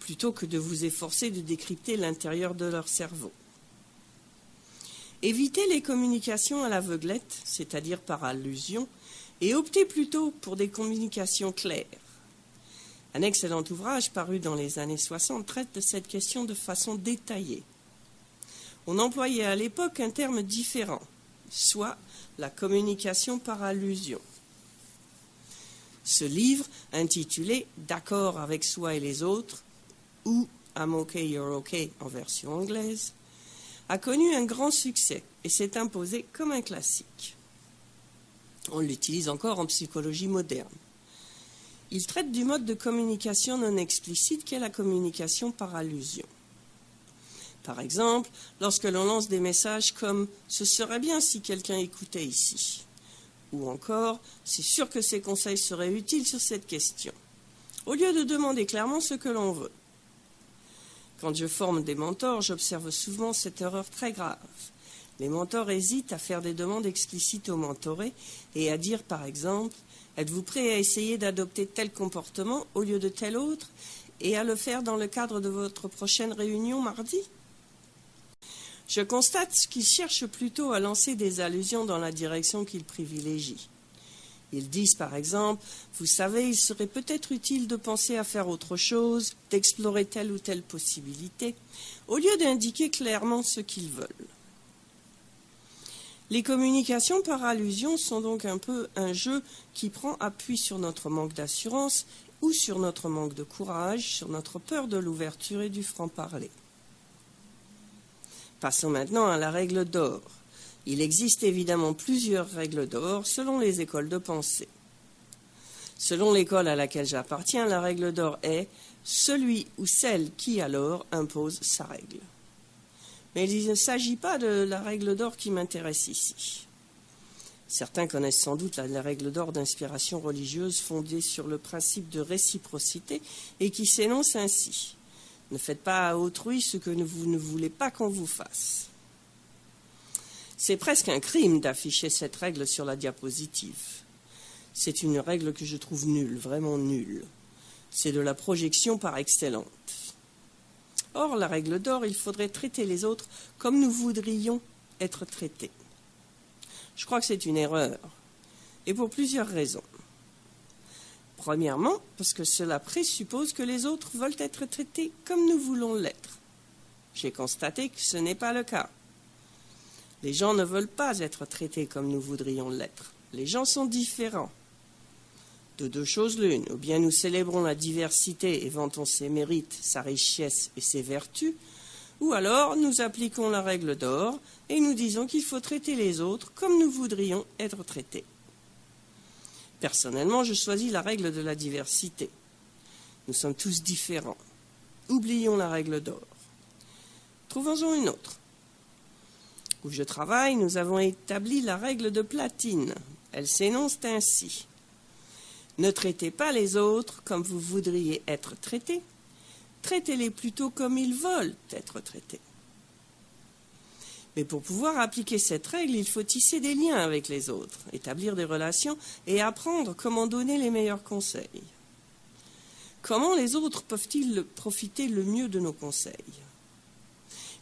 plutôt que de vous efforcer de décrypter l'intérieur de leur cerveau. Évitez les communications à l'aveuglette, c'est-à-dire par allusion, et optez plutôt pour des communications claires. Un excellent ouvrage paru dans les années 60 traite de cette question de façon détaillée. On employait à l'époque un terme différent, soit la communication par allusion. Ce livre, intitulé « D'accord avec soi et les autres » ou « I'm okay, you're okay » en version anglaise, a connu un grand succès et s'est imposé comme un classique. On l'utilise encore en psychologie moderne. Il traite du mode de communication non explicite qu'est la communication par allusion. Par exemple, lorsque l'on lance des messages comme « ce serait bien si quelqu'un écoutait ici » ou encore « c'est sûr que ces conseils seraient utiles sur cette question », au lieu de demander clairement ce que l'on veut. Quand je forme des mentors, j'observe souvent cette erreur très grave. Les mentors hésitent à faire des demandes explicites aux mentorés et à dire par exemple « êtes-vous prêt à essayer d'adopter tel comportement au lieu de tel autre et à le faire dans le cadre de votre prochaine réunion mardi ?» Je constate qu'ils cherchent plutôt à lancer des allusions dans la direction qu'ils privilégient. Ils disent par exemple « vous savez, il serait peut-être utile de penser à faire autre chose, d'explorer telle ou telle possibilité », au lieu d'indiquer clairement ce qu'ils veulent. Les communications par allusion sont donc un peu un jeu qui prend appui sur notre manque d'assurance ou sur notre manque de courage, sur notre peur de l'ouverture et du franc-parler. Passons maintenant à la règle d'or. Il existe évidemment plusieurs règles d'or selon les écoles de pensée. Selon l'école à laquelle j'appartiens, la règle d'or est « celui ou celle qui alors impose sa règle ». Mais il ne s'agit pas de la règle d'or qui m'intéresse ici. Certains connaissent sans doute la règle d'or d'inspiration religieuse fondée sur le principe de réciprocité et qui s'énonce ainsi. Ne faites pas à autrui ce que vous ne voulez pas qu'on vous fasse. C'est presque un crime d'afficher cette règle sur la diapositive. C'est une règle que je trouve nulle, vraiment nulle. C'est de la projection par excellence. Or, la règle d'or, il faudrait traiter les autres comme nous voudrions être traités. Je crois que c'est une erreur, et pour plusieurs raisons. Premièrement, parce que cela présuppose que les autres veulent être traités comme nous voulons l'être. J'ai constaté que ce n'est pas le cas. Les gens ne veulent pas être traités comme nous voudrions l'être. Les gens sont différents. De deux choses l'une, ou bien nous célébrons la diversité et vantons ses mérites, sa richesse et ses vertus, ou alors nous appliquons la règle d'or et nous disons qu'il faut traiter les autres comme nous voudrions être traités. Personnellement, je choisis la règle de la diversité. Nous sommes tous différents. Oublions la règle d'or. Trouvons-en une autre. Où je travaille, nous avons établi la règle de platine. Elle s'énonce ainsi. Ne traitez pas les autres comme vous voudriez être traités. Traitez-les plutôt comme ils veulent être traités. Mais pour pouvoir appliquer cette règle, il faut tisser des liens avec les autres, établir des relations et apprendre comment donner les meilleurs conseils. Comment les autres peuvent-ils profiter le mieux de nos conseils ?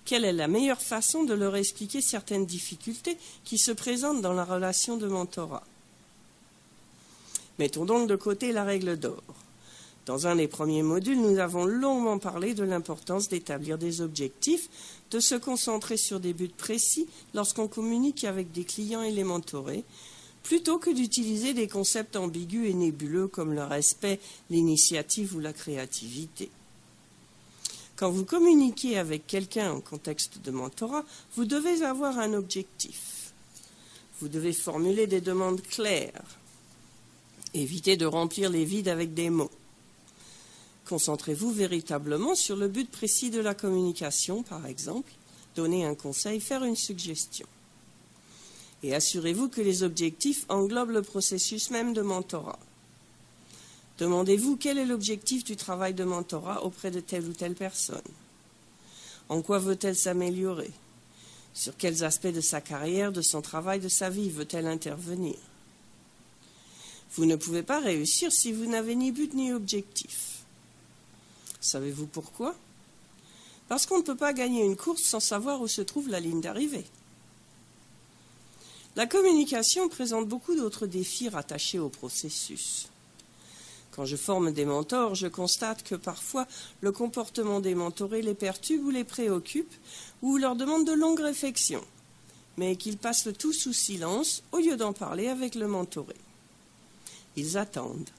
Quelle est la meilleure façon de leur expliquer certaines difficultés qui se présentent dans la relation de mentorat ? Mettons donc de côté la règle d'or. Dans un des premiers modules, nous avons longuement parlé de l'importance d'établir des objectifs, de se concentrer sur des buts précis lorsqu'on communique avec des clients et les mentorés, plutôt que d'utiliser des concepts ambigus et nébuleux comme le respect, l'initiative ou la créativité. Quand vous communiquez avec quelqu'un en contexte de mentorat, vous devez avoir un objectif. Vous devez formuler des demandes claires. Évitez de remplir les vides avec des mots. Concentrez-vous véritablement sur le but précis de la communication, par exemple, donner un conseil, faire une suggestion. Et assurez-vous que les objectifs englobent le processus même de mentorat. Demandez-vous quel est l'objectif du travail de mentorat auprès de telle ou telle personne. En quoi veut-elle s'améliorer? Sur quels aspects de sa carrière, de son travail, de sa vie veut-elle intervenir? Vous ne pouvez pas réussir si vous n'avez ni but ni objectif. Savez-vous pourquoi? Parce qu'on ne peut pas gagner une course sans savoir où se trouve la ligne d'arrivée. La communication présente beaucoup d'autres défis rattachés au processus. Quand je forme des mentors, je constate que parfois le comportement des mentorés les perturbe ou les préoccupe ou leur demande de longues réflexions, mais qu'ils passent le tout sous silence au lieu d'en parler avec le mentoré. Ils attendent.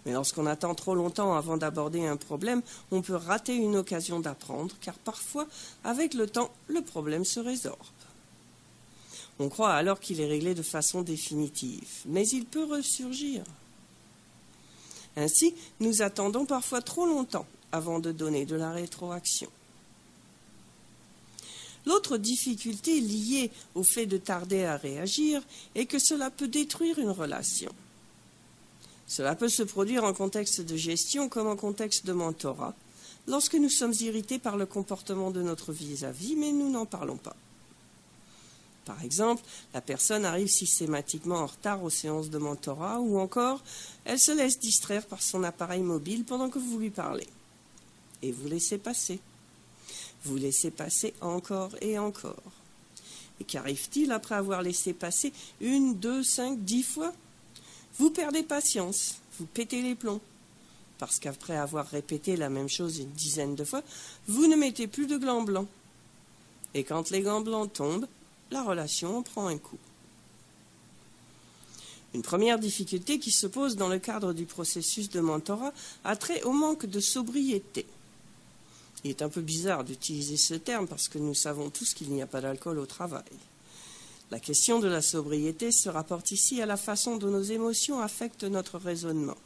Mais lorsqu'on attend trop longtemps avant d'aborder un problème, on peut rater une occasion d'apprendre, car parfois, avec le temps, le problème se résorbe. On croit alors qu'il est réglé de façon définitive, mais il peut ressurgir. Ainsi, nous attendons parfois trop longtemps avant de donner de la rétroaction. L'autre difficulté liée au fait de tarder à réagir est que cela peut détruire une relation. Cela peut se produire en contexte de gestion comme en contexte de mentorat, lorsque nous sommes irrités par le comportement de notre vis-à-vis, mais nous n'en parlons pas. Par exemple, la personne arrive systématiquement en retard aux séances de mentorat ou encore, elle se laisse distraire par son appareil mobile pendant que vous lui parlez. Et vous laissez passer. Vous laissez passer encore et encore. Et qu'arrive-t-il après avoir laissé passer 1, 2, 5, 10 fois? Vous perdez patience, vous pétez les plombs. Parce qu'après avoir répété la même chose une dizaine de fois, vous ne mettez plus de glands blancs. Et quand les glands blancs tombent, la relation prend un coup. Une première difficulté qui se pose dans le cadre du processus de mentorat a trait au manque de sobriété. Il est un peu bizarre d'utiliser ce terme parce que nous savons tous qu'il n'y a pas d'alcool au travail. La question de la sobriété se rapporte ici à la façon dont nos émotions affectent notre raisonnement.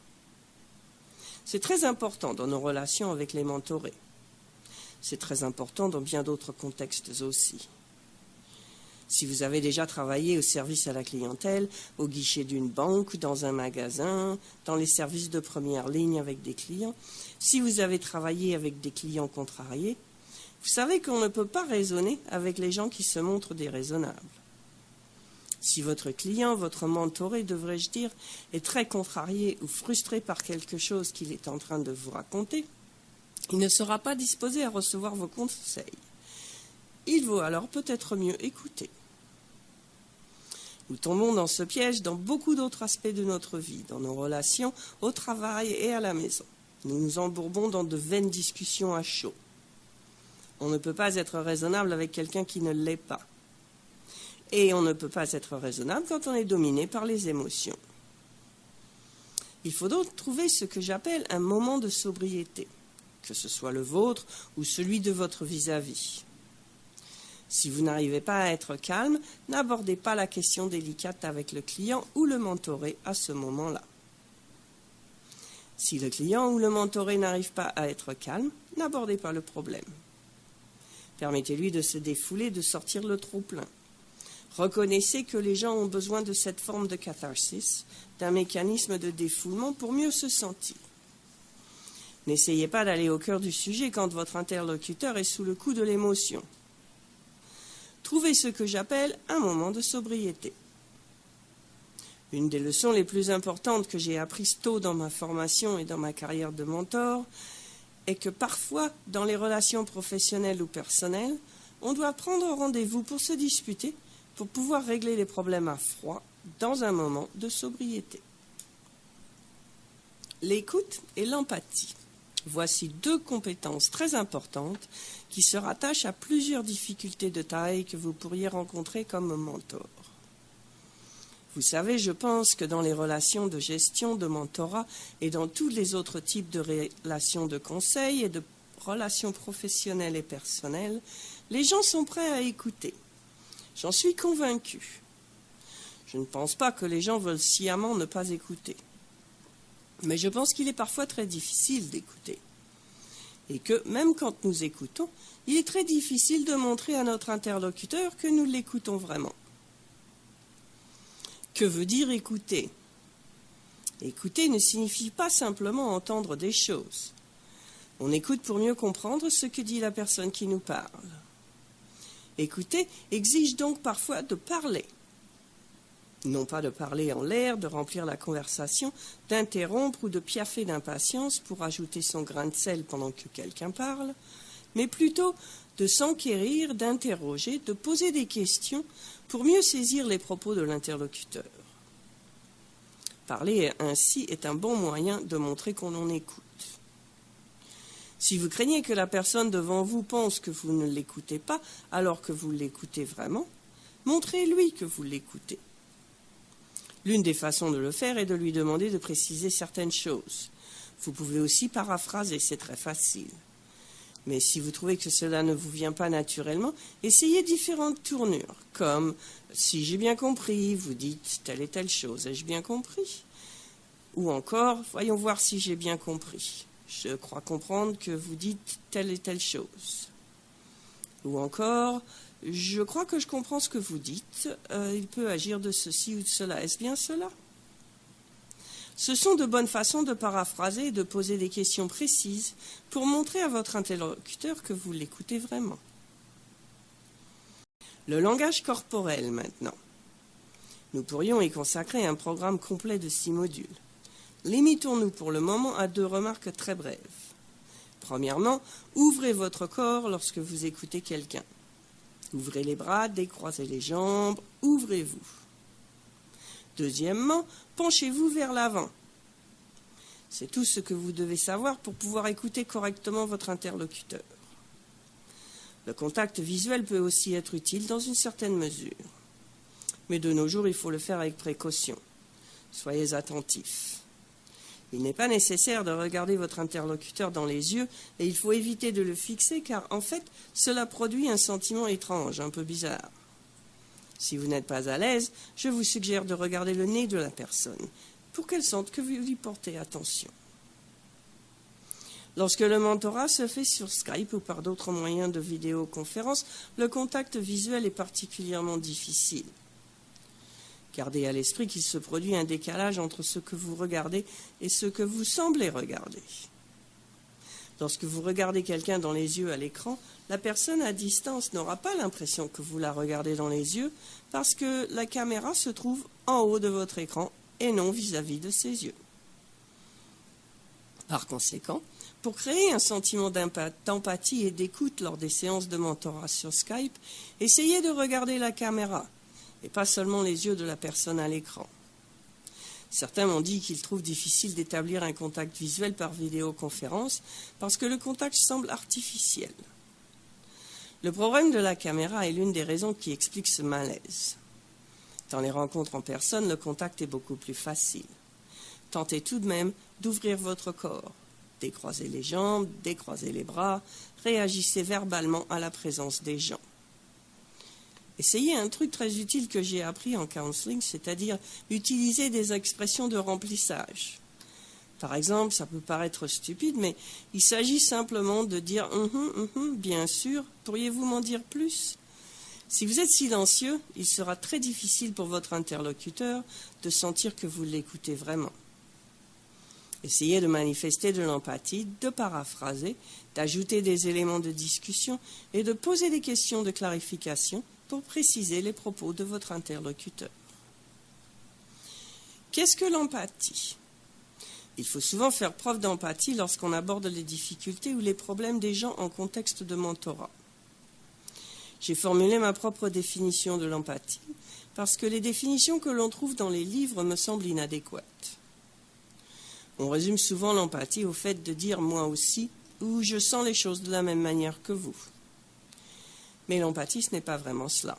C'est très important dans nos relations avec les mentorés. C'est très important dans bien d'autres contextes aussi. Si vous avez déjà travaillé au service à la clientèle, au guichet d'une banque, dans un magasin, dans les services de première ligne avec des clients, si vous avez travaillé avec des clients contrariés, vous savez qu'on ne peut pas raisonner avec les gens qui se montrent déraisonnables. Si votre client, votre mentoré, devrais-je dire, est très contrarié ou frustré par quelque chose qu'il est en train de vous raconter, il ne sera pas disposé à recevoir vos conseils. Il vaut alors peut-être mieux écouter. Nous tombons dans ce piège dans beaucoup d'autres aspects de notre vie, dans nos relations, au travail et à la maison. Nous nous embourbons dans de vaines discussions à chaud. On ne peut pas être raisonnable avec quelqu'un qui ne l'est pas. Et on ne peut pas être raisonnable quand on est dominé par les émotions. Il faut donc trouver ce que j'appelle un moment de sobriété, que ce soit le vôtre ou celui de votre vis-à-vis. Si vous n'arrivez pas à être calme, n'abordez pas la question délicate avec le client ou le mentoré à ce moment-là. Si le client ou le mentoré n'arrive pas à être calme, n'abordez pas le problème. Permettez-lui de se défouler, de sortir le trop-plein. Reconnaissez que les gens ont besoin de cette forme de catharsis, d'un mécanisme de défoulement pour mieux se sentir. N'essayez pas d'aller au cœur du sujet quand votre interlocuteur est sous le coup de l'émotion. Trouvez ce que j'appelle un moment de sobriété. Une des leçons les plus importantes que j'ai apprises tôt dans ma formation et dans ma carrière de mentor est que parfois, dans les relations professionnelles ou personnelles, on doit prendre rendez-vous pour se disputer, pour pouvoir régler les problèmes à froid dans un moment de sobriété. L'écoute et l'empathie. Voici deux compétences très importantes qui se rattachent à plusieurs difficultés de taille que vous pourriez rencontrer comme mentor. Vous savez, je pense que dans les relations de gestion, de mentorat et dans tous les autres types de relations de conseil et de relations professionnelles et personnelles, les gens sont prêts à écouter. J'en suis convaincu. Je ne pense pas que les gens veulent sciemment ne pas écouter. Mais je pense qu'il est parfois très difficile d'écouter. Et que, même quand nous écoutons, il est très difficile de montrer à notre interlocuteur que nous l'écoutons vraiment. Que veut dire écouter? Écouter ne signifie pas simplement entendre des choses. On écoute pour mieux comprendre ce que dit la personne qui nous parle. Écouter exige donc parfois de parler. Non pas de parler en l'air, de remplir la conversation, d'interrompre ou de piaffer d'impatience pour ajouter son grain de sel pendant que quelqu'un parle, mais plutôt de s'enquérir, d'interroger, de poser des questions pour mieux saisir les propos de l'interlocuteur. Parler ainsi est un bon moyen de montrer qu'on en écoute. Si vous craignez que la personne devant vous pense que vous ne l'écoutez pas alors que vous l'écoutez vraiment, montrez-lui que vous l'écoutez. L'une des façons de le faire est de lui demander de préciser certaines choses. Vous pouvez aussi paraphraser, c'est très facile. Mais si vous trouvez que cela ne vous vient pas naturellement, essayez différentes tournures, comme « si j'ai bien compris, vous dites telle et telle chose, ai-je bien compris ?» Ou encore « voyons voir si j'ai bien compris, je crois comprendre que vous dites telle et telle chose. » Ou encore « je crois que je comprends ce que vous dites, il peut agir de ceci ou de cela, est-ce bien cela ?» Ce sont de bonnes façons de paraphraser et de poser des questions précises pour montrer à votre interlocuteur que vous l'écoutez vraiment. Le langage corporel maintenant. Nous pourrions y consacrer un programme complet de 6 modules. Limitons-nous pour le moment à 2 remarques très brèves. Premièrement, ouvrez votre corps lorsque vous écoutez quelqu'un. Ouvrez les bras, décroisez les jambes, ouvrez-vous. Deuxièmement, penchez-vous vers l'avant. C'est tout ce que vous devez savoir pour pouvoir écouter correctement votre interlocuteur. Le contact visuel peut aussi être utile dans une certaine mesure. Mais de nos jours, il faut le faire avec précaution. Soyez attentifs. Il n'est pas nécessaire de regarder votre interlocuteur dans les yeux et il faut éviter de le fixer car en fait, cela produit un sentiment étrange, un peu bizarre. Si vous n'êtes pas à l'aise, je vous suggère de regarder le nez de la personne pour qu'elle sente que vous lui portez attention. Lorsque le mentorat se fait sur Skype ou par d'autres moyens de vidéoconférence, le contact visuel est particulièrement difficile. Gardez à l'esprit qu'il se produit un décalage entre ce que vous regardez et ce que vous semblez regarder. Lorsque vous regardez quelqu'un dans les yeux à l'écran, la personne à distance n'aura pas l'impression que vous la regardez dans les yeux parce que la caméra se trouve en haut de votre écran et non vis-à-vis de ses yeux. Par conséquent, pour créer un sentiment d'empathie et d'écoute lors des séances de mentorat sur Skype, essayez de regarder la caméra et pas seulement les yeux de la personne à l'écran. Certains m'ont dit qu'ils trouvent difficile d'établir un contact visuel par vidéoconférence parce que le contact semble artificiel. Le problème de la caméra est l'une des raisons qui explique ce malaise. Dans les rencontres en personne, le contact est beaucoup plus facile. Tentez tout de même d'ouvrir votre corps. Décroisez les jambes, décroisez les bras, réagissez verbalement à la présence des gens. Essayez un truc très utile que j'ai appris en counseling, c'est-à-dire utiliser des expressions de remplissage. Par exemple, ça peut paraître stupide, mais il s'agit simplement de dire « bien sûr, pourriez-vous m'en dire plus ?» Si vous êtes silencieux, il sera très difficile pour votre interlocuteur de sentir que vous l'écoutez vraiment. Essayez de manifester de l'empathie, de paraphraser, d'ajouter des éléments de discussion et de poser des questions de clarification pour préciser les propos de votre interlocuteur. Qu'est-ce que l'empathie ? Il faut souvent faire preuve d'empathie lorsqu'on aborde les difficultés ou les problèmes des gens en contexte de mentorat. J'ai formulé ma propre définition de l'empathie parce que les définitions que l'on trouve dans les livres me semblent inadéquates. On résume souvent l'empathie au fait de dire « moi aussi » ou « je sens les choses de la même manière que vous ». Mais l'empathie, ce n'est pas vraiment cela.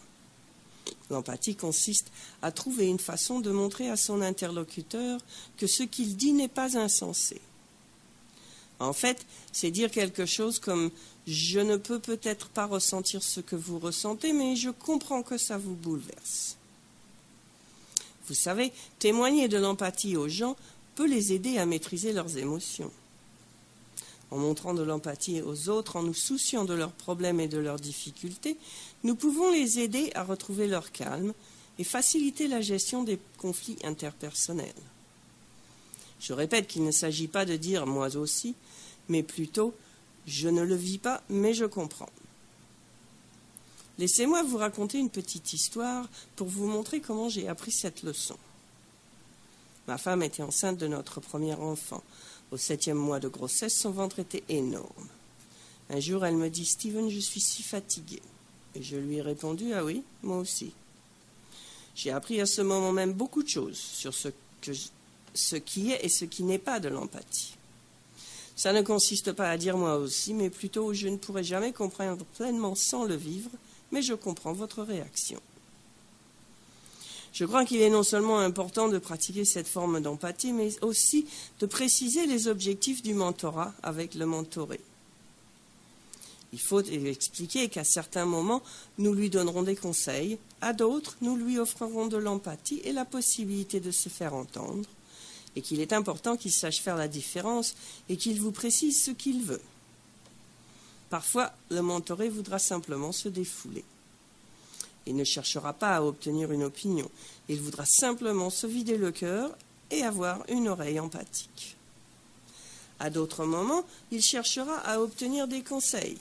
L'empathie consiste à trouver une façon de montrer à son interlocuteur que ce qu'il dit n'est pas insensé. En fait, c'est dire quelque chose comme « je ne peux peut-être pas ressentir ce que vous ressentez, mais je comprends que ça vous bouleverse ». Vous savez, témoigner de l'empathie aux gens peut les aider à maîtriser leurs émotions. En montrant de l'empathie aux autres, en nous souciant de leurs problèmes et de leurs difficultés, nous pouvons les aider à retrouver leur calme et faciliter la gestion des conflits interpersonnels. Je répète qu'il ne s'agit pas de dire « moi aussi », mais plutôt « je ne le vis pas, mais je comprends ». Laissez-moi vous raconter une petite histoire pour vous montrer comment j'ai appris cette leçon. Ma femme était enceinte de notre premier enfant. Au 7e mois de grossesse, son ventre était énorme. Un jour, elle me dit « Steven, je suis si fatiguée ». Et je lui ai répondu « Ah oui, moi aussi ». J'ai appris à ce moment même beaucoup de choses sur ce qui est et ce qui n'est pas de l'empathie. Ça ne consiste pas à dire moi aussi, mais plutôt je ne pourrai jamais comprendre pleinement sans le vivre, mais je comprends votre réaction. Je crois qu'il est non seulement important de pratiquer cette forme d'empathie, mais aussi de préciser les objectifs du mentorat avec le mentoré. Il faut expliquer qu'à certains moments, nous lui donnerons des conseils, à d'autres, nous lui offrirons de l'empathie et la possibilité de se faire entendre, et qu'il est important qu'il sache faire la différence et qu'il vous précise ce qu'il veut. Parfois, le mentoré voudra simplement se défouler. Il ne cherchera pas à obtenir une opinion. Il voudra simplement se vider le cœur et avoir une oreille empathique. À d'autres moments, il cherchera à obtenir des conseils.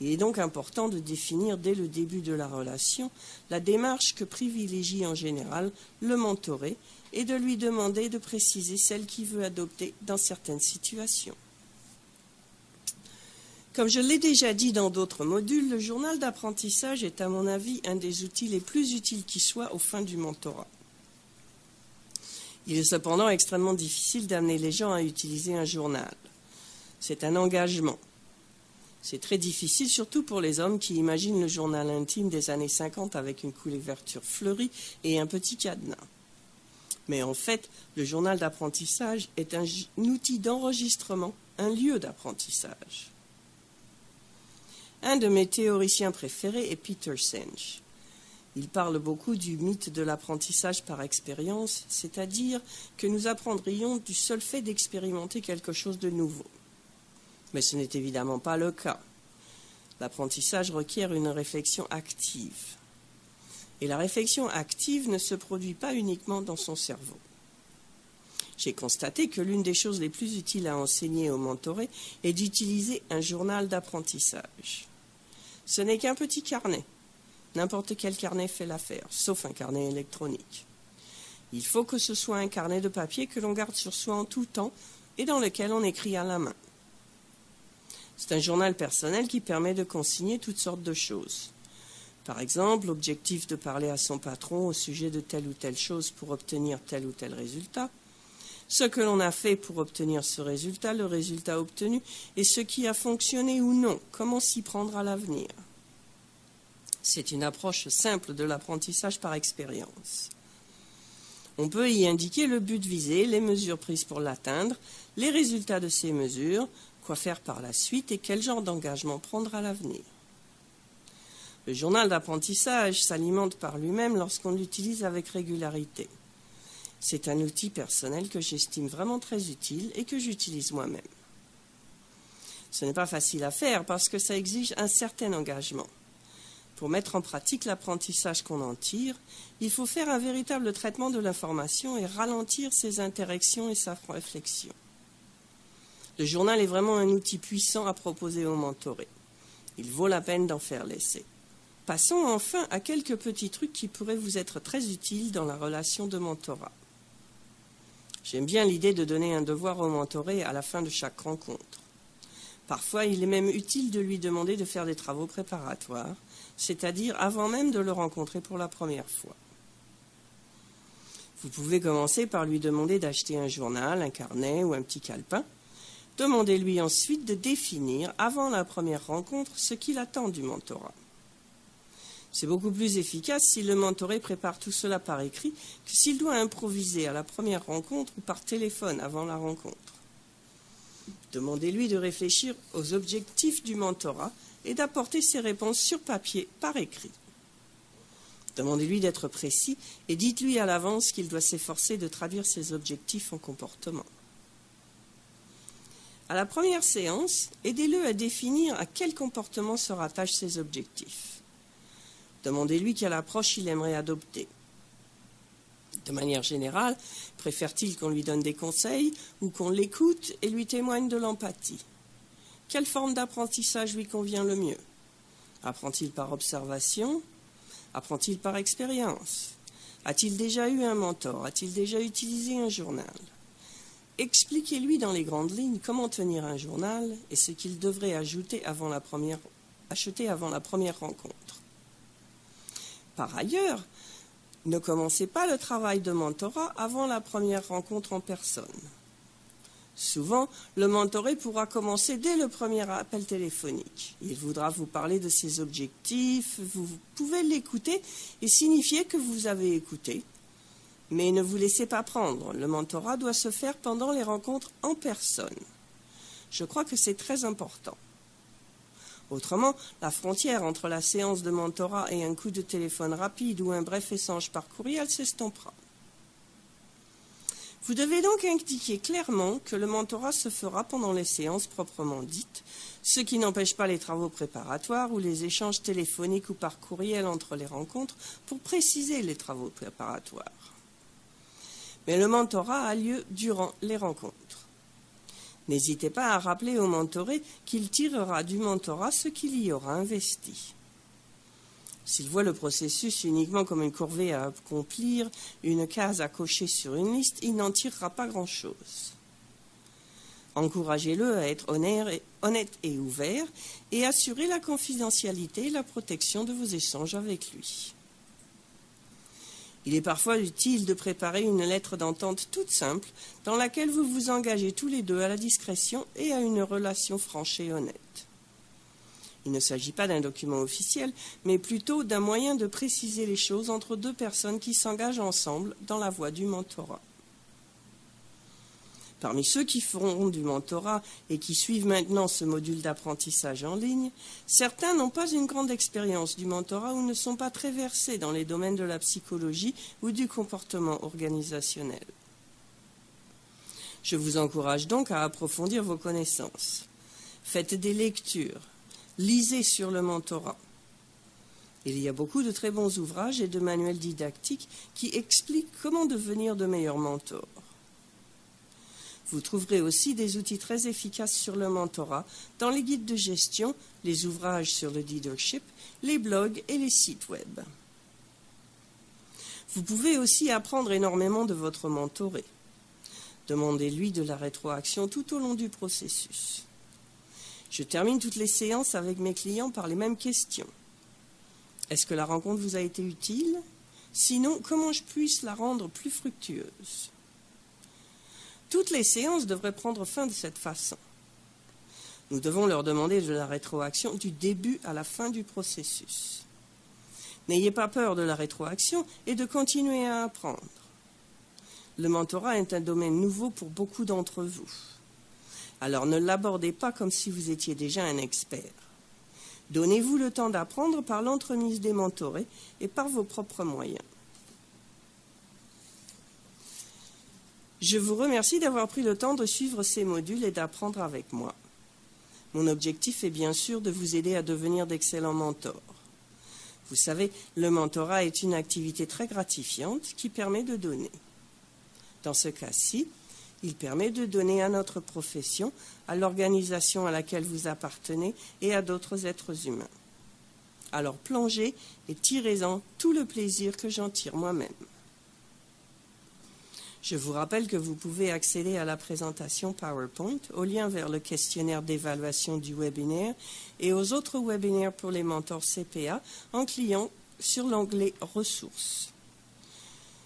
Il est donc important de définir dès le début de la relation la démarche que privilégie en général le mentoré et de lui demander de préciser celle qu'il veut adopter dans certaines situations. Comme je l'ai déjà dit dans d'autres modules, le journal d'apprentissage est à mon avis un des outils les plus utiles qui soient aux fins du mentorat. Il est cependant extrêmement difficile d'amener les gens à utiliser un journal. C'est un engagement. C'est très difficile, surtout pour les hommes qui imaginent le journal intime des années 50 avec une couverture fleurie et un petit cadenas. Mais en fait, le journal d'apprentissage est un outil d'enregistrement, un lieu d'apprentissage. Un de mes théoriciens préférés est Peter Senge. Il parle beaucoup du mythe de l'apprentissage par expérience, c'est-à-dire que nous apprendrions du seul fait d'expérimenter quelque chose de nouveau. Mais ce n'est évidemment pas le cas. L'apprentissage requiert une réflexion active. Et la réflexion active ne se produit pas uniquement dans son cerveau. J'ai constaté que l'une des choses les plus utiles à enseigner aux mentorés est d'utiliser un journal d'apprentissage. Ce n'est qu'un petit carnet. N'importe quel carnet fait l'affaire, sauf un carnet électronique. Il faut que ce soit un carnet de papier que l'on garde sur soi en tout temps et dans lequel on écrit à la main. C'est un journal personnel qui permet de consigner toutes sortes de choses. Par exemple, l'objectif de parler à son patron au sujet de telle ou telle chose pour obtenir tel ou tel résultat, ce que l'on a fait pour obtenir ce résultat, le résultat obtenu, et ce qui a fonctionné ou non, comment s'y prendre à l'avenir. C'est une approche simple de l'apprentissage par expérience. On peut y indiquer le but visé, les mesures prises pour l'atteindre, les résultats de ces mesures, quoi faire par la suite et quel genre d'engagement prendre à l'avenir. Le journal d'apprentissage s'alimente par lui-même lorsqu'on l'utilise avec régularité. C'est un outil personnel que j'estime vraiment très utile et que j'utilise moi-même. Ce n'est pas facile à faire parce que ça exige un certain engagement. Pour mettre en pratique l'apprentissage qu'on en tire, il faut faire un véritable traitement de l'information et ralentir ses interactions et sa réflexion. Le journal est vraiment un outil puissant à proposer aux mentorés. Il vaut la peine d'en faire l'essai. Passons enfin à quelques petits trucs qui pourraient vous être très utiles dans la relation de mentorat. J'aime bien l'idée de donner un devoir au mentoré à la fin de chaque rencontre. Parfois, il est même utile de lui demander de faire des travaux préparatoires, c'est-à-dire avant même de le rencontrer pour la première fois. Vous pouvez commencer par lui demander d'acheter un journal, un carnet ou un petit calepin. Demandez-lui ensuite de définir, avant la première rencontre, ce qu'il attend du mentorat. C'est beaucoup plus efficace si le mentoré prépare tout cela par écrit que s'il doit improviser à la première rencontre ou par téléphone avant la rencontre. Demandez-lui de réfléchir aux objectifs du mentorat et d'apporter ses réponses sur papier par écrit. Demandez-lui d'être précis et dites-lui à l'avance qu'il doit s'efforcer de traduire ses objectifs en comportement. À la première séance, aidez-le à définir à quel comportement se rattachent ses objectifs. Demandez-lui quelle approche il aimerait adopter. De manière générale, préfère-t-il qu'on lui donne des conseils ou qu'on l'écoute et lui témoigne de l'empathie? Quelle forme d'apprentissage lui convient le mieux? Apprend-il par observation? Apprend-il par expérience? A-t-il déjà eu un mentor? A-t-il déjà utilisé un journal? Expliquez-lui dans les grandes lignes comment tenir un journal et ce qu'il devrait acheter avant la première rencontre. Par ailleurs, ne commencez pas le travail de mentorat avant la première rencontre en personne. Souvent, le mentoré pourra commencer dès le premier appel téléphonique. Il voudra vous parler de ses objectifs, vous pouvez l'écouter et signifier que vous avez écouté. Mais ne vous laissez pas prendre, le mentorat doit se faire pendant les rencontres en personne. Je crois que c'est très important. Autrement, la frontière entre la séance de mentorat et un coup de téléphone rapide ou un bref échange par courriel s'estompera. Vous devez donc indiquer clairement que le mentorat se fera pendant les séances proprement dites, ce qui n'empêche pas les travaux préparatoires ou les échanges téléphoniques ou par courriel entre les rencontres pour préciser les travaux préparatoires. Mais le mentorat a lieu durant les rencontres. N'hésitez pas à rappeler au mentoré qu'il tirera du mentorat ce qu'il y aura investi. S'il voit le processus uniquement comme une corvée à accomplir, une case à cocher sur une liste, il n'en tirera pas grand-chose. Encouragez-le à être honnête et ouvert et assurez la confidentialité et la protection de vos échanges avec lui. Il est parfois utile de préparer une lettre d'entente toute simple dans laquelle vous vous engagez tous les deux à la discrétion et à une relation franche et honnête. Il ne s'agit pas d'un document officiel, mais plutôt d'un moyen de préciser les choses entre deux personnes qui s'engagent ensemble dans la voie du mentorat. Parmi ceux qui feront du mentorat et qui suivent maintenant ce module d'apprentissage en ligne, certains n'ont pas une grande expérience du mentorat ou ne sont pas très versés dans les domaines de la psychologie ou du comportement organisationnel. Je vous encourage donc à approfondir vos connaissances. Faites des lectures. Lisez sur le mentorat. Il y a beaucoup de très bons ouvrages et de manuels didactiques qui expliquent comment devenir de meilleurs mentors. Vous trouverez aussi des outils très efficaces sur le mentorat dans les guides de gestion, les ouvrages sur le leadership, les blogs et les sites web. Vous pouvez aussi apprendre énormément de votre mentoré. Demandez-lui de la rétroaction tout au long du processus. Je termine toutes les séances avec mes clients par les mêmes questions. Est-ce que la rencontre vous a été utile? Sinon, comment je puisse la rendre plus fructueuse? Toutes les séances devraient prendre fin de cette façon. Nous devons leur demander de la rétroaction du début à la fin du processus. N'ayez pas peur de la rétroaction et de continuer à apprendre. Le mentorat est un domaine nouveau pour beaucoup d'entre vous. Alors ne l'abordez pas comme si vous étiez déjà un expert. Donnez-vous le temps d'apprendre par l'entremise des mentorés et par vos propres moyens. Je vous remercie d'avoir pris le temps de suivre ces modules et d'apprendre avec moi. Mon objectif est bien sûr de vous aider à devenir d'excellents mentors. Vous savez, le mentorat est une activité très gratifiante qui permet de donner. Dans ce cas-ci, il permet de donner à notre profession, à l'organisation à laquelle vous appartenez et à d'autres êtres humains. Alors plongez et tirez-en tout le plaisir que j'en tire moi-même. Je vous rappelle que vous pouvez accéder à la présentation PowerPoint, au lien vers le questionnaire d'évaluation du webinaire et aux autres webinaires pour les mentors CPA en cliquant sur l'onglet « Ressources ».